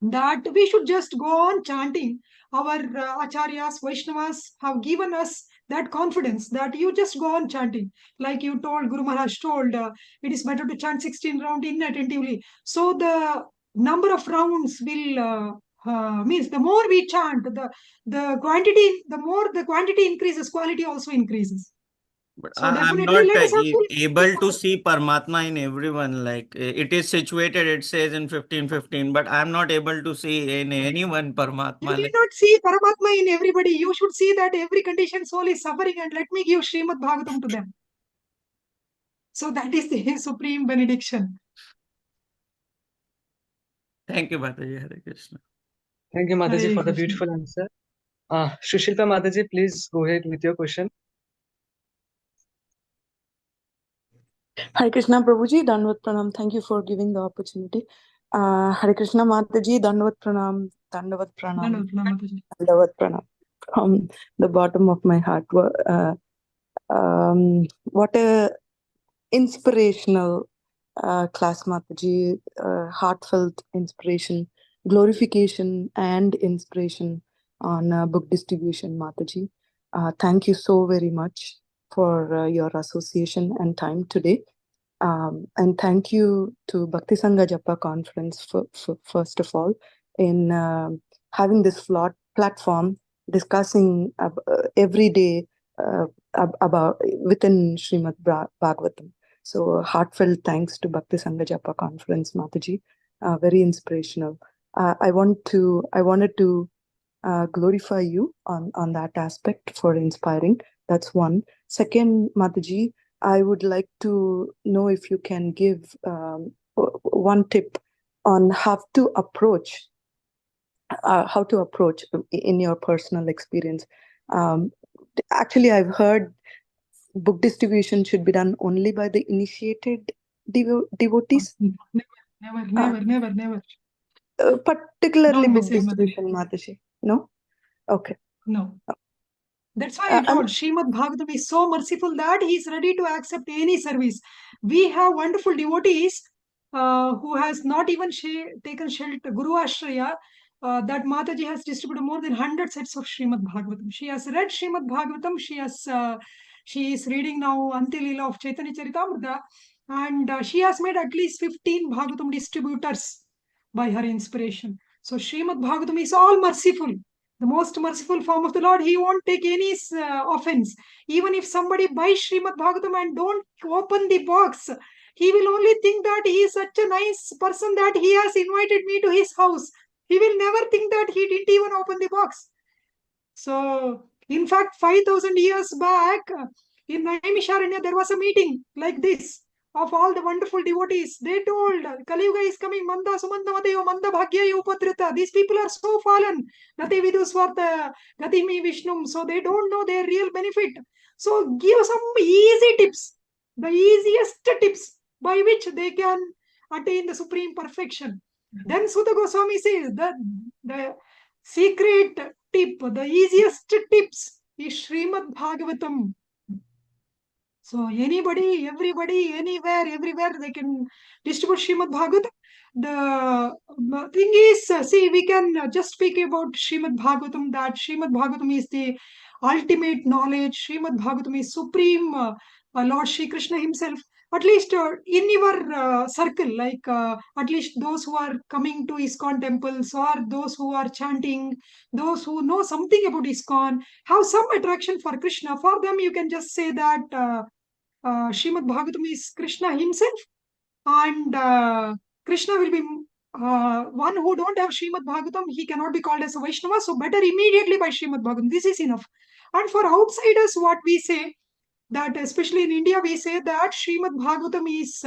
that we should just go on chanting. Our acharyas, Vaishnavas have given us that confidence that you just go on chanting. Like you told, Guru Maharaj told, it is better to chant 16 rounds inattentively. So the number of rounds will means the more we chant, the quantity, the more the quantity increases, quality also increases. But So I'm definitely not let us have full able to see Paramatma in everyone. Like it is situated, it says in 15:15, but I'm not able to see in anyone You Paramatma. need Like, not see Paramatma in everybody. You should see that every conditioned soul is suffering, and let me give Srimad Bhagavatam to them. So that is the supreme benediction. thank you, Mataji. Hare Krishna. Thank you, Mataji, Hare for the Krishna. beautiful answer. Shushilpa Mataji, please go ahead with your question. Hare Krishna Prabhuji, Dandavat Pranam. Thank you for giving the opportunity. Hare Krishna Mataji, Dandavat Pranam, Dandavat Pranam, Dandavat Pranam, Mataji. Dandavat Pranam. From the bottom of my heart. What a inspirational class, Mataji. Heartfelt inspiration, glorification and inspiration on book distribution, Mataji. Thank you so very much for your association and time today. And thank you to Bhakti Sangha Japa Conference for first of all in having this platform discussing every day about within Srimad Bhagavatam. So heartfelt thanks to Bhakti Sangha Japa Conference, Mataji. Very inspirational. I wanted to glorify you on that aspect for inspiring. That's one. Second, Mataji, I would like to know if you can give one tip on how to approach in your personal experience. Actually, I've heard book distribution should be done only by the initiated devotees. Never. Particularly Don't book message distribution, Mataji. No? Okay. No. That's why I told Srimad Bhagavatam is so merciful that he is ready to accept any service. We have wonderful devotees who has not even taken shelter, Guru Ashraya, that Mataji has distributed more than 100 sets of Srimad Bhagavatam. She has read Srimad Bhagavatam. She is reading now Antilila of Chaitanya Charitamrita, and she has made at least 15 Bhagavatam distributors by her inspiration. So Srimad Bhagavatam is all merciful. The most merciful form of the Lord. He won't take any offense. Even if somebody buys Srimad Bhagavatam and don't open the box, he will only think that he is such a nice person that he has invited me to his house. He will never think that he didn't even open the box. So, in fact, 5,000 years back, in Naimisharanya, there was a meeting like this of all the wonderful devotees. They told, Kali Yuga is coming, Manda Sumanda Matayo, Manda Bhagya Upatrita. These people are so fallen. Gati Viduswarta, Gati Mi Vishnum. So they don't know their real benefit. So give some easy tips, the easiest tips by which they can attain the supreme perfection. Then Sutta Goswami says that the secret tip, the easiest tips is Srimad Bhagavatam. So anybody, everybody, anywhere, everywhere, they can distribute Srimad Bhagavatam. The thing is, see, we can just speak about Srimad Bhagavatam, that Srimad Bhagavatam is the ultimate knowledge. Srimad Bhagavatam is supreme Lord Shri Krishna himself. At least in your circle, like at least those who are coming to ISKCON temples, or those who are chanting, those who know something about ISKCON, have some attraction for Krishna. For them, you can just say that Srimad Bhagavatam is Krishna himself, and Krishna will be one who don't have Srimad Bhagavatam, he cannot be called as a Vaishnava, so better immediately by Srimad Bhagavatam. This is enough. And for outsiders, what we say, that especially in India, we say that Srimad Bhagavatam is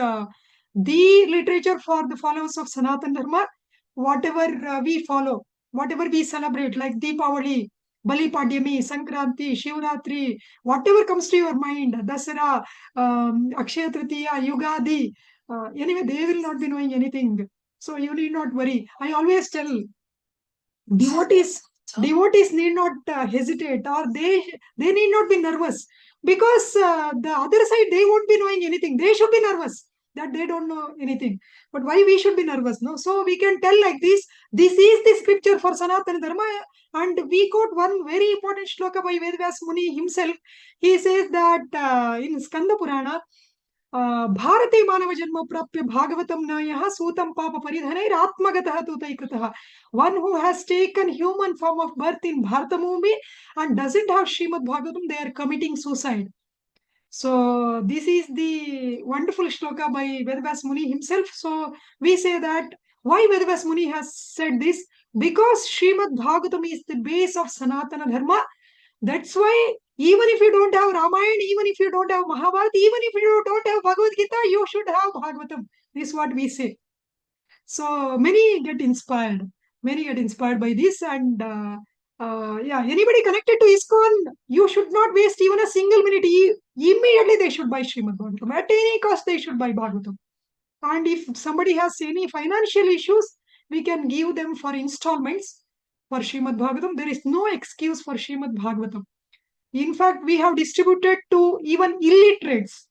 the literature for the followers of Sanatana Dharma. Whatever we follow, whatever we celebrate, like Deepavali, Bali Padhyami, Sankranti, Shivratri, whatever comes to your mind, Dasara, Akshaya Tritiya, Yugadi, anyway, they will not be knowing anything. So you need not worry. I always tell devotees need not hesitate, or they need not be nervous, because the other side, they won't be knowing anything. They should be nervous that they don't know anything. But why we should be nervous? No, so we can tell like this. This is the scripture for Sanatana Dharma, and we quote one very important shloka by Vedas Muni himself. He says that in Skanda Purana, Bharate Manava Janma Prapya Bhagavatam Nayaha Sutam Papa Paridhanai Atmagataha Tutaikataha. One who has taken human form of birth in Bharatamumi and doesn't have Srimad Bhagavatam, they are committing suicide. So this is the wonderful shloka by Vedas Muni himself. So we say that why Vedas Muni has said this? Because Srimad Bhagavatam is the base of Sanatana Dharma. That's why even if you don't have Ramayana, even if you don't have Mahabharata, even if you don't have Bhagavad Gita, you should have Bhagavatam. This is what we say. So many get inspired. Many get inspired by this. And yeah, anybody connected to ISKCON, you should not waste even a single minute. Immediately they should buy Srimad Bhagavatam. At any cost, they should buy Bhagavatam. And if somebody has any financial issues, we can give them for installments for Srimad Bhagavatam. There is no excuse for Srimad Bhagavatam. In fact, we have distributed to even illiterates,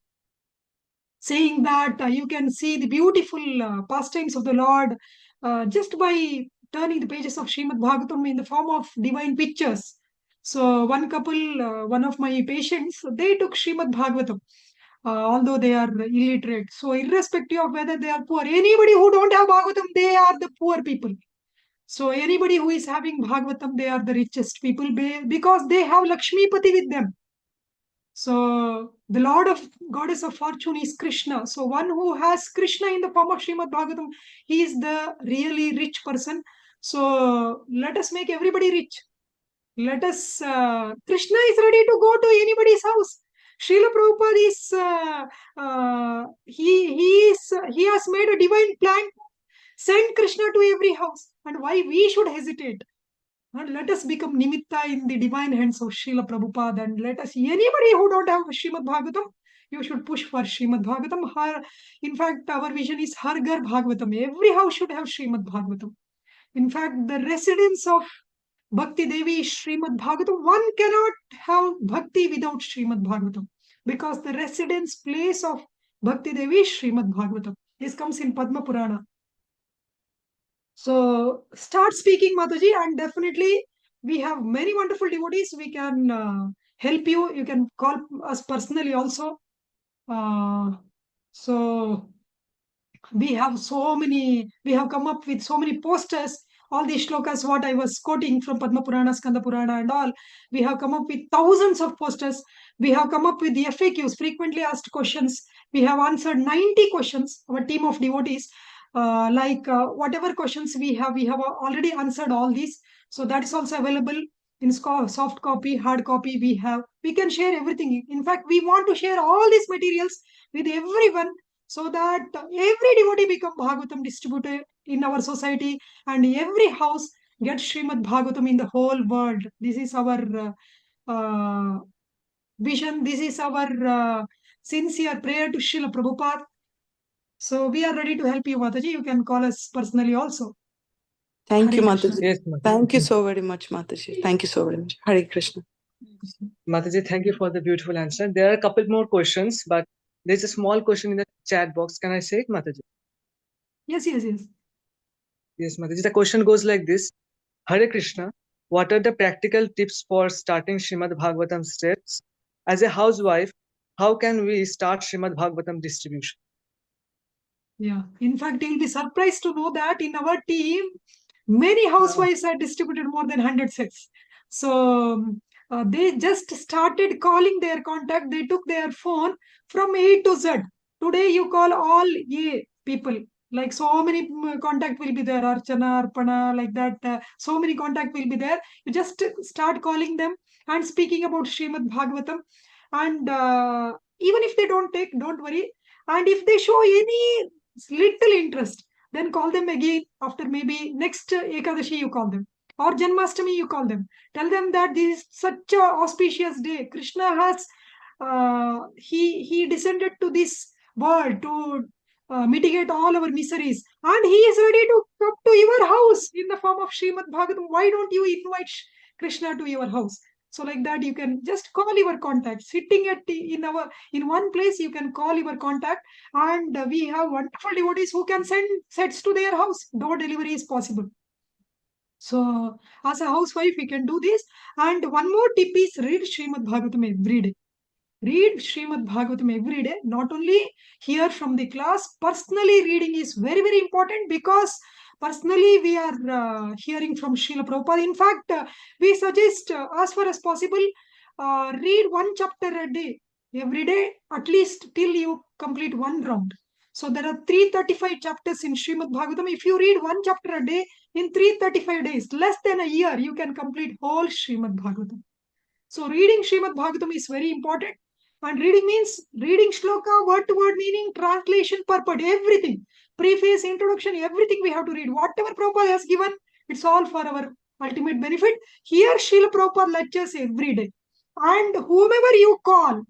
saying that you can see the beautiful pastimes of the Lord just by turning the pages of Srimad Bhagavatam in the form of divine pictures. So one couple, one of my patients, they took Srimad Bhagavatam, although they are illiterate. So irrespective of whether they are poor, anybody who don't have Bhagavatam, they are the poor people. So anybody who is having Bhagavatam, they are the richest people because they have Lakshmipati with them. So the Lord of Goddess of Fortune is Krishna. So one who has Krishna in the form of Srimad Bhagavatam, he is the really rich person. So let us make everybody rich. Let us, Krishna is ready to go to anybody's house. Srila Prabhupada is, he has made a divine plan. Send Krishna to every house. And why we should hesitate? And let us become nimitta in the divine hands of Srila Prabhupada. And let us, anybody who don't have Srimad Bhagavatam, you should push for Srimad Bhagavatam. In fact, our vision is Har Ghar Bhagavatam. Every house should have Srimad Bhagavatam. In fact, the residence of Bhakti Devi is Srimad Bhagavatam. One cannot have Bhakti without Srimad Bhagavatam. Because the residence place of Bhakti Devi is Srimad Bhagavatam. This comes in Padma Purana. So start speaking, Mataji, and definitely we have many wonderful devotees. We can help you. You can call us personally also. So we have we have come up with so many posters. All these shlokas, what I was quoting from Padma Purana, Skanda Purana and all, we have come up with thousands of posters. We have come up with the FAQs, frequently asked questions. We have answered 90 questions, our team of devotees. Whatever questions we have already answered all these. So that is also available in soft copy, hard copy. We can share everything. In fact, we want to share all these materials with everyone so that every devotee become Bhagavatam distributor in our society and every house gets Srimad Bhagavatam in the whole world. This is our vision. This is our sincere prayer to Srila Prabhupada. So we are ready to help you, Mataji. You can call us personally also. Thank you, Hare Krishna. Mataji. Yes, Mataji. Thank you so very much, Mataji. Thank you so very much. Hare Krishna. Mataji, thank you for the beautiful answer. There are a couple more questions, but there's a small question in the chat box. Can I say it, Mataji? Yes. Yes, Mataji. The question goes like this. Hare Krishna, what are the practical tips for starting Srimad Bhagavatam steps? As a housewife, how can we start Srimad Bhagavatam distribution? Yeah. In fact, you'll be surprised to know that in our team, many housewives are distributed more than 100 sets. So they just started calling their contact. They took their phone from A to Z. Today you call all A people. Like so many contact will be there. Archana, Arpana, like that. So many contact will be there. You just start calling them and speaking about Srimad Bhagavatam. And even if they don't take, don't worry. And if they show any little interest, then call them again after maybe next Ekadashi you call them, or Janmashtami you call them. Tell them that this is such a auspicious day. Krishna has he descended to this world to mitigate all our miseries, and he is ready to come to your house in the form of Srimad Bhagavatam. Why don't you invite Krishna to your house? So like that, you can just call your contact. Sitting in one place, you can call your contact, and we have wonderful devotees who can send sets to their house. Door delivery is possible. So as a housewife, we can do this. And one more tip is read Srimad Bhagavatam every day. Read Srimad Bhagavatam every day. Not only hear from the class, personally reading is very, very important, because personally we are hearing from Srila Prabhupada. In fact, we suggest as far as possible, read one chapter a day, every day, at least till you complete one round. So there are 335 chapters in Srimad Bhagavatam. If you read one chapter a day in 335 days, less than a year, you can complete whole Srimad Bhagavatam. So reading Srimad Bhagavatam is very important. And reading means reading shloka, word to word meaning, translation, purport, everything. Preface, introduction, everything we have to read. Whatever Prabhupada has given, it's all for our ultimate benefit. Here, Srila Prabhupada lectures every day. And whomever you call,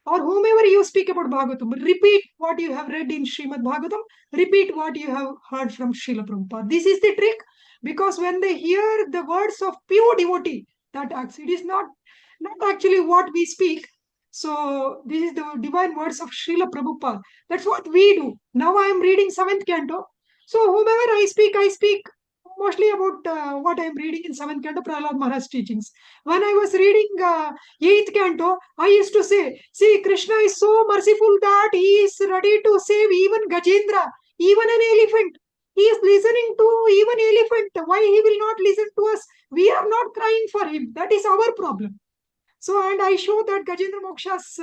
or whomever you speak about Bhagavatam, repeat what you have read in Srimad Bhagavatam, repeat what you have heard from Srila Prabhupada. This is the trick, because when they hear the words of pure devotee, that acts, it is not actually what we speak. So this is the divine words of Srila Prabhupada. That's what we do. Now I am reading 7th canto. So whomever I speak mostly about what I am reading in 7th canto, Prahlad Maharaj teachings. When I was reading 8th canto, I used to say, see, Krishna is so merciful that he is ready to save even Gajendra, even an elephant. He is listening to even elephant. Why he will not listen to us? We are not crying for him. That is our problem. So, and I show that Gajendra Moksha's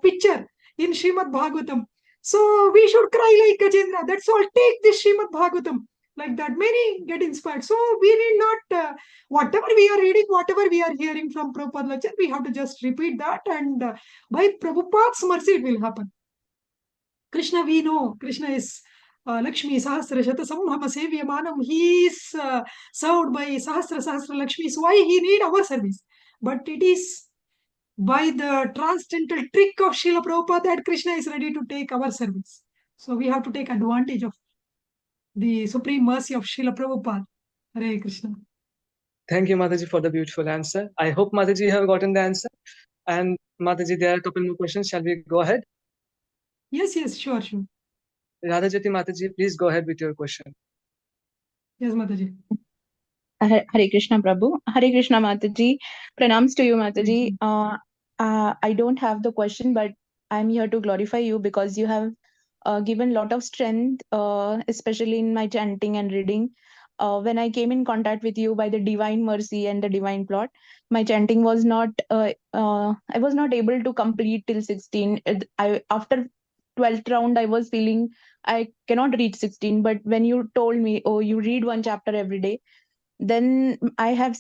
picture in Srimad Bhagavatam. So, we should cry like Gajendra. That's all. Take this Srimad Bhagavatam. Like that, many get inspired. So, we need not, whatever we are reading, whatever we are hearing from Prabhupada lecture, we have to just repeat that. And by Prabhupada's mercy, it will happen. Krishna, we know, Krishna is Lakshmi Sahasra Shata Samhama Sevya Manam. He is served by Sahasra Lakshmi. So, why he need our service? But it is by the transcendental trick of Srila Prabhupada that Krishna is ready to take our service. So we have to take advantage of the supreme mercy of Srila Prabhupada. Hare Krishna. Thank you, Mataji, for the beautiful answer. I hope, Mataji, you have gotten the answer. And Mataji, there are a couple more questions. Shall we go ahead? Yes, sure. Radhajyoti Mataji, please go ahead with your question. Yes, Mataji. Hare Krishna Prabhu. Hare Krishna Mataji. Pranams to you, Mataji. I don't have the question, but I'm here to glorify you because you have given a lot of strength, especially in my chanting and reading. When I came in contact with you by the divine mercy and the divine plot, my chanting was not, I was not able to complete till 16. After 12th round, I was feeling I cannot reach 16. But when you told me, oh, you read one chapter every day, then I have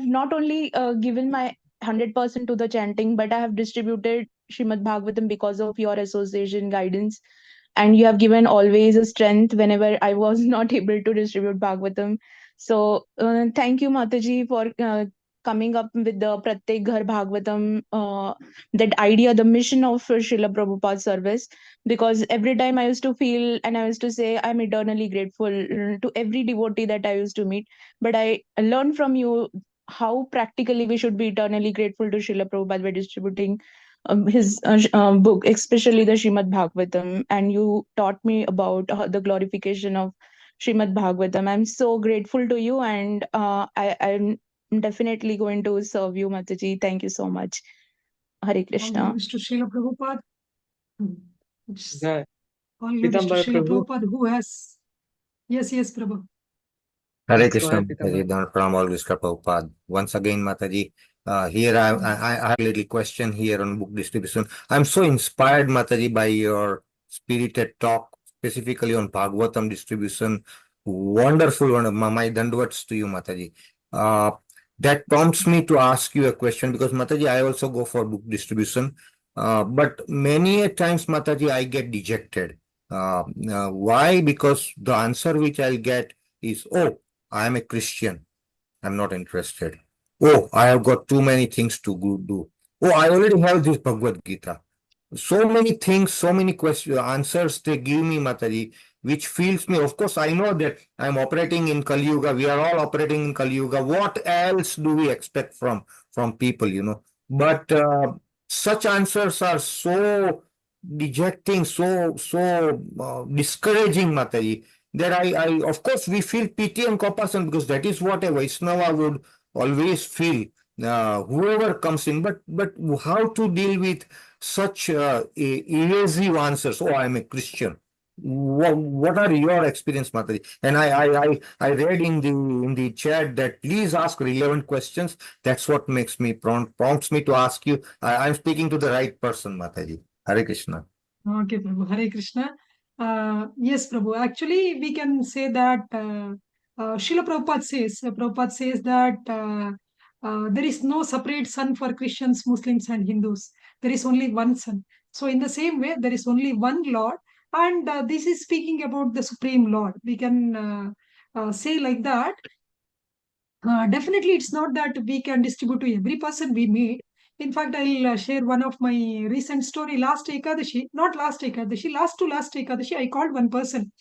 not only given my 100% to the chanting, but I have distributed Srimad Bhagavatam because of your association guidance. And you have given always a strength whenever I was not able to distribute Bhagavatam. So thank you, Mataji, for coming up with the Pratyek Ghar Bhagavatam, that idea, the mission of Srila Prabhupada's service. Because every time I used to feel and I used to say, I'm eternally grateful to every devotee that I used to meet. But I learned from you how practically we should be eternally grateful to Srila Prabhupada by distributing his book, especially the Srimad Bhagavatam. And you taught me about the glorification of Srimad Bhagavatam. I'm so grateful to you, and I'm definitely going to serve you, Mataji. Thank you so much. Hare Krishna. All glories to Srila Prabhupada. Jai. All glories to Pitambar Srila Prabhu. Prabhupada who has. Yes, Prabhu. Hare Please go Krishna, ahead, Pitambar. Mataji, from all Krishna Prabhupada. Once again, Mataji, here I have a little question here on book distribution. I'm so inspired, Mataji, by your spirited talk, specifically on Bhagavatam distribution. Wonderful. My dandavats to you, Mataji. That prompts me to ask you a question because, Mataji, I also go for book distribution. But many a times, Mataji, I get dejected. Why? Because the answer which I'll get is, oh, I am a Christian. I'm not interested. Oh, I have got too many things to do. Oh, I already have this Bhagavad Gita. So many things, so many questions, answers they give me, Mataji, which feels me. Of course, I know that I'm operating in Kali Yuga. We are all operating in Kali Yuga. What else do we expect from people, But such answers are so dejecting, so discouraging, Mataji, that I of course we feel pity and compassion because that is what a Vaishnava would always feel, whoever comes in. But how to deal with such evasive answers? Oh, I'm a Christian. What are your experience, Mataji? And I read in the chat that please ask relevant questions. That's what makes me prompts me to ask you. I'm speaking to the right person, Mataji. Hare Krishna. Okay, Prabhu. Hare Krishna. Yes, Prabhu. Actually, we can say that Srila Prabhupada says that there is no separate sun for Christians, Muslims, and Hindus. There is only one sun. So, in the same way, there is only one Lord, and this is speaking about the Supreme Lord. We can say like that. Definitely, it's not that we can distribute to every person we meet. In fact, I'll share one of my recent story. Last Ekadashi, not last Ekadashi, last to last Ekadashi, I called one person.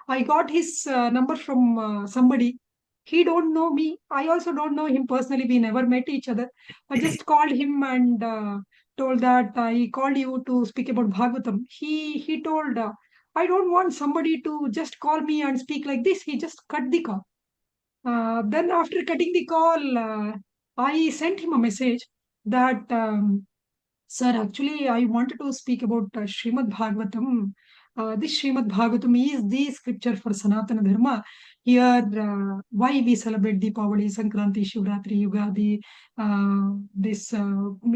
I got his number from somebody. He don't know me. I also don't know him personally. We never met each other. I just called him and told that I called you to speak about Bhagavatam. He told, I don't want somebody to just call me and speak like this. He just cut the call. Then after cutting the call, I sent him a message that, sir, actually, I wanted to speak about Srimad Bhagavatam. This Srimad Bhagavatam is the scripture for Sanatana Dharma. Here, why we celebrate Deepavali, Sankranti, Shivratri, Yugadi,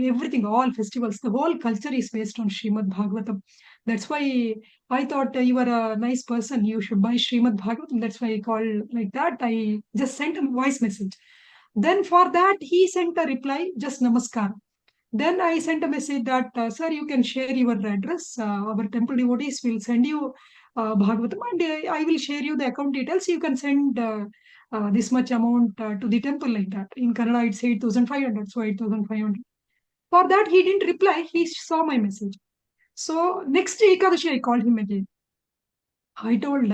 everything, all festivals, the whole culture is based on Srimad Bhagavatam. That's why I thought you are a nice person. You should buy Srimad Bhagavatam. That's why I called like that. I just sent a voice message. Then for that, he sent a reply, just namaskar. Then I sent a message that, sir, you can share your address. Our temple devotees will send you Bhagavatam, and I will share you the account details. You can send this much amount to the temple, like that. In Kannada, it's 8,500. So 8,500. For that, he didn't reply. He saw my message. So next Ekadashi, I called him again. I told,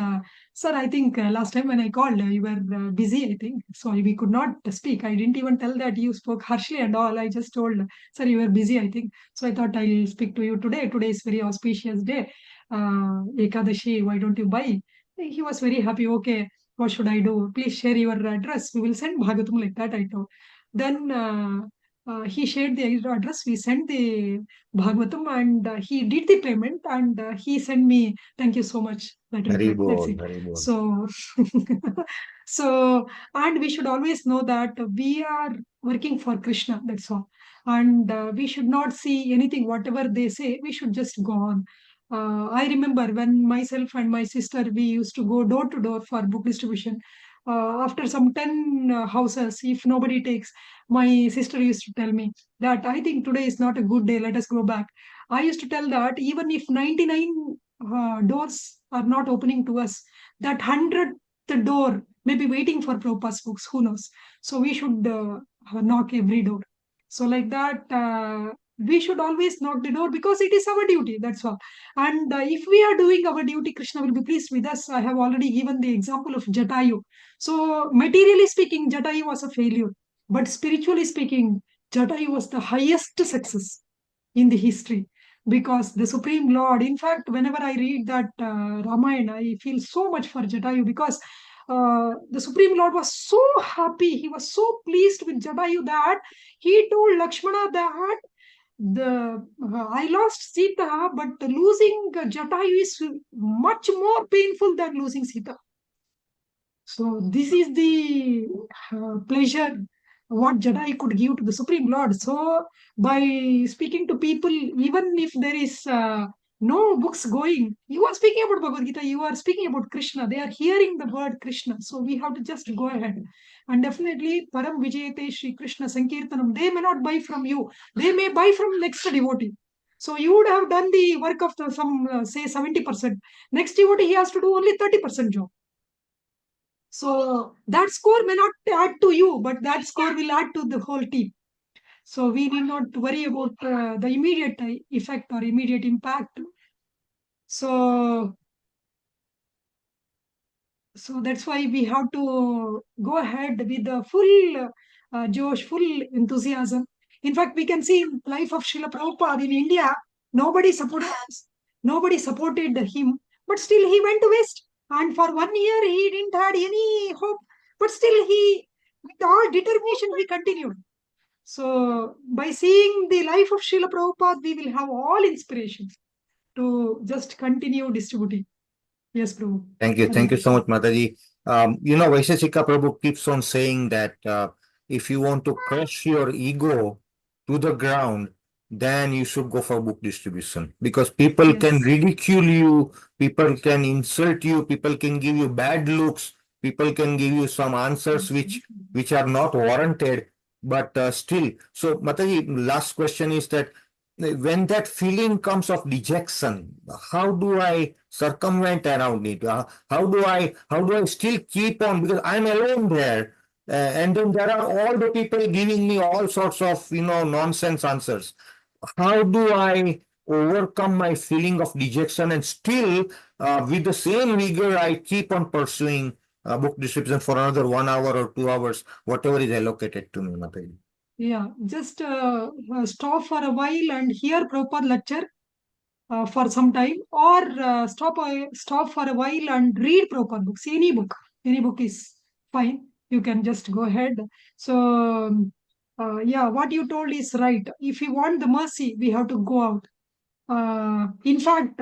sir, I think last time when I called, you were busy, I think. So we could not speak. I didn't even tell that you spoke harshly and all. I just told, sir, you were busy, I think. So I thought I'll speak to you today. Today is very auspicious day. Ekadashi, why don't you buy? He was very happy. Okay, what should I do? Please share your address. We will send Bhagavatam, like that, I told. Then he shared the address. We sent the Bhagavatam, and he did the payment, and he sent me, thank you so much. That Very reply. That's good, it. very good. So, so, and we should always know that we are working for Krishna. That's all. And we should not see anything, whatever they say, we should just go on. I remember when myself and my sister, we used to go door to door for book distribution. After some 10 houses, if nobody takes, my sister used to tell me that, I think today is not a good day, let us go back. I used to tell that even if 99 doors are not opening to us, that 100th door may be waiting for Prabhupada's books, who knows. So we should knock every door. So like that, we should always knock the door, because it is our duty, that's all. And if we are doing our duty, Krishna will be pleased with us. I have already given the example of Jatayu. So materially speaking, Jatayu was a failure. But spiritually speaking, Jatayu was the highest success in the history, because the Supreme Lord, in fact, whenever I read that Ramayana, I feel so much for Jatayu, because the Supreme Lord was so happy, he was so pleased with Jatayu that he told Lakshmana that I lost Sita, but losing Jatayu is much more painful than losing Sita. So this is the pleasure what Jedi could give to the Supreme Lord. So by speaking to people, even if there is no books going, you are speaking about Bhagavad Gita, you are speaking about Krishna, they are hearing the word Krishna. So we have to just go ahead. And definitely, Param Vijayate Shri Krishna Sankirtanam, they may not buy from you, they may buy from next devotee. So you would have done the work of say 70%. Next devotee, he has to do only 30% job. So that score may not add to you, but that score will add to the whole team. So we need not worry about the immediate effect or immediate impact. So that's why we have to go ahead with the full Josh, full enthusiasm. In fact, we can see in life of Srila Prabhupada in India, nobody supported him, but still he went to West. And for 1 year, he didn't have any hope, but still he, with all determination, he continued. So by seeing the life of Srila Prabhupada, we will have all inspiration to just continue distributing. Yes, Prabhu. Thank you so much, Mataji. Vaisheshika Prabhu keeps on saying that if you want to crush your ego to the ground, then you should go for book distribution, because people can Yes. ridicule you, people can insult you, people can give you bad looks, people can give you some answers which are not warranted, but still. So, Mataji, last question is that when that feeling comes of dejection, how do I circumvent around it? How do I still keep on, because I'm alone there, and then there are all the people giving me all sorts of nonsense answers. How do I overcome my feeling of dejection and still with the same vigor I keep on pursuing book distribution for another 1 hour or 2 hours, whatever is allocated to me, Mataji? Yeah, just stop for a while and hear Prabhupada lecture for some time, or stop for a while and read Prabhupada books. Any book is fine. you can just go ahead. So, yeah, what you told is right. If you want the mercy, we have to go out. In fact,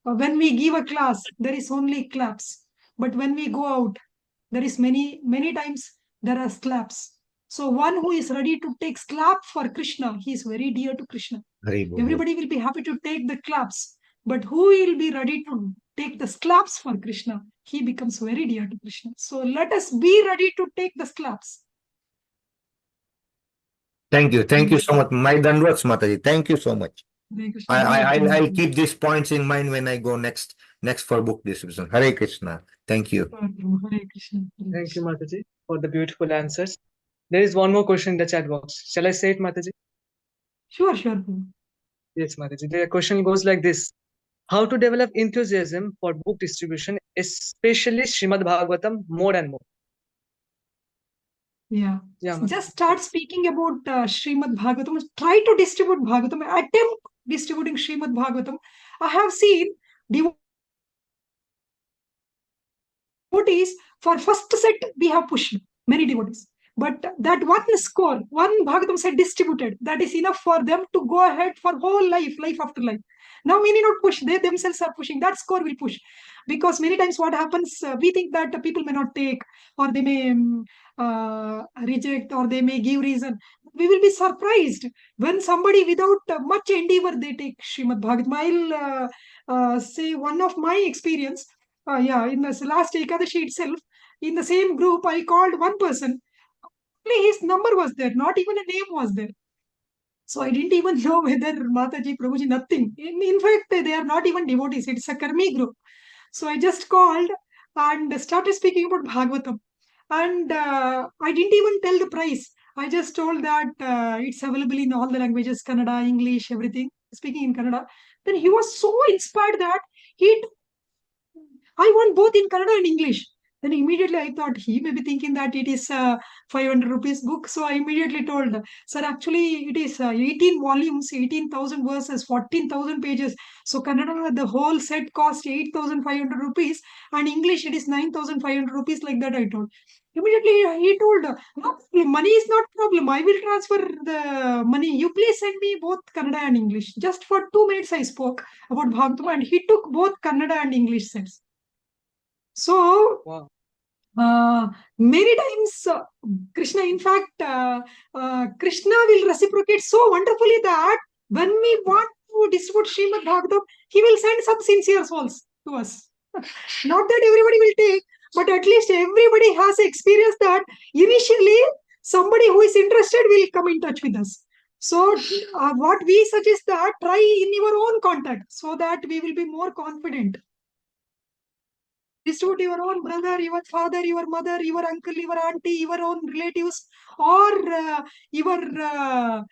when we give a class, there is only claps. But when we go out, there is many times there are slaps. So one who is ready to take slap for Krishna, he is very dear to Krishna. Hari Bol. Everybody will be happy to take the claps, but who will be ready to take the slaps for Krishna? He becomes very dear to Krishna. So let us be ready to take the slaps. Thank you so much. My Dandavats, Mataji. Thank you so much. Hare Krishna. I'll keep these points in mind when I go next for book distribution. Hare Krishna. Thank you. Hare Krishna. Thank you, Mataji, for the beautiful answers. There is one more question in the chat box. Shall I say it, Mataji? Sure. Yes, Mataji. The question goes like this. How to develop enthusiasm for book distribution, especially Srimad Bhagavatam, more and more? Yeah. Yeah, Just start speaking about Srimad Bhagavatam. Try to distribute Bhagavatam. Attempt distributing Srimad Bhagavatam. I have seen devotees for first set we have pushed many devotees. But that one score, one Bhagavatam set distributed, that is enough for them to go ahead for whole life after life. Now we need not push. They themselves are pushing. That score will push. Because many times what happens, we think that people may not take, or they may reject, or they may give reason. We will be surprised when somebody without much endeavor they take Srimad Bhagavatam. I'll say one of my experience. In the last Ekadashi itself, in the same group, I called one person. Only his number was there, not even a name was there. So I didn't even know whether Mataji, Prabhuji, nothing. In fact, they are not even devotees. It's a Karmi group. So I just called and started speaking about Bhagavatam. And I didn't even tell the price. I just told that it's available in all the languages, Kannada, English, everything, speaking in Kannada. Then he was so inspired that I want both in Kannada and English. Then immediately I thought he may be thinking that it is 500 rupees book. So I immediately told, sir, actually it is 18 volumes, 18,000 verses, 14,000 pages. So Kannada, the whole set cost 8,500 rupees, and English it is 9,500 rupees, like that I told. Immediately he told, no, money is not problem. I will transfer the money. You please send me both Kannada and English. Just for 2 minutes I spoke about Bhagavatam, and he took both Kannada and English sets. So, wow. Many times Krishna, in fact, Krishna will reciprocate so wonderfully that when we want to distribute Srimad Bhagavatam, he will send some sincere souls to us. Not that everybody will take, but at least everybody has experienced that initially somebody who is interested will come in touch with us. So what we suggest that try in your own contact so that we will be more confident. Distribute your own brother, your father, your mother, your uncle, your auntie, your own relatives, or your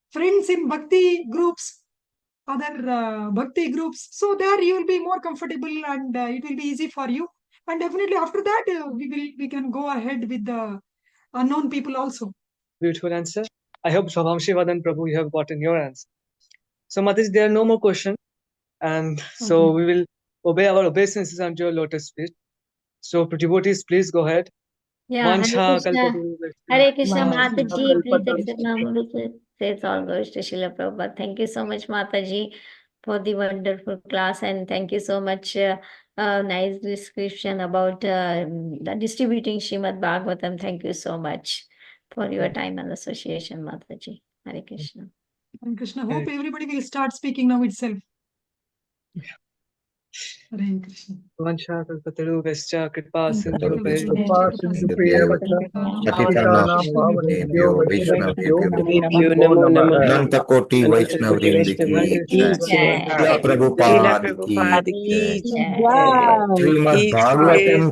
friends in bhakti groups, other bhakti groups. So there you will be more comfortable, and it will be easy for you. And definitely after that, we can go ahead with the unknown people also. Beautiful answer. I hope Shubhamshi Vadan Prabhu, you have gotten your answer. So Mataji, there are no more questions. And so we will obey our obeisances unto your lotus feet. So devotees, please go ahead. Yeah, Vancha Hare Krishna, Vancha Mataji, please kalpataru. accept my humble says all goes to Srila Prabhupada. Thank you so much, Mataji, for the wonderful class, and thank you so much. Nice description about the distributing Srimad Bhagavatam. Thank you so much for your time and association, Mataji. Hare Krishna. Hare Krishna. Hope everybody will start speaking now itself. Hare Krishna. Vancha kalpataru vescha kripa sindhu Patitanam Pavanebhyo Vaishnavebhyo Nanta Koti Vaishnavrinda ki Srila Prabhupada ki Srimad Bhagavatam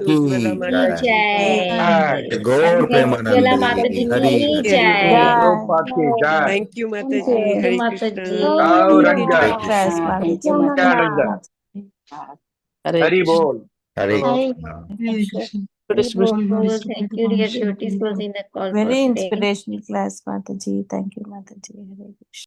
ki Gaur Premanande ki Thank you, Mataji. Hare Krishna. Hari Bol. Hare Krishna. Thank you, dear devotees, for the call. Very inspirational class, Mataji. Thank you, Mataji. Hare Krishna.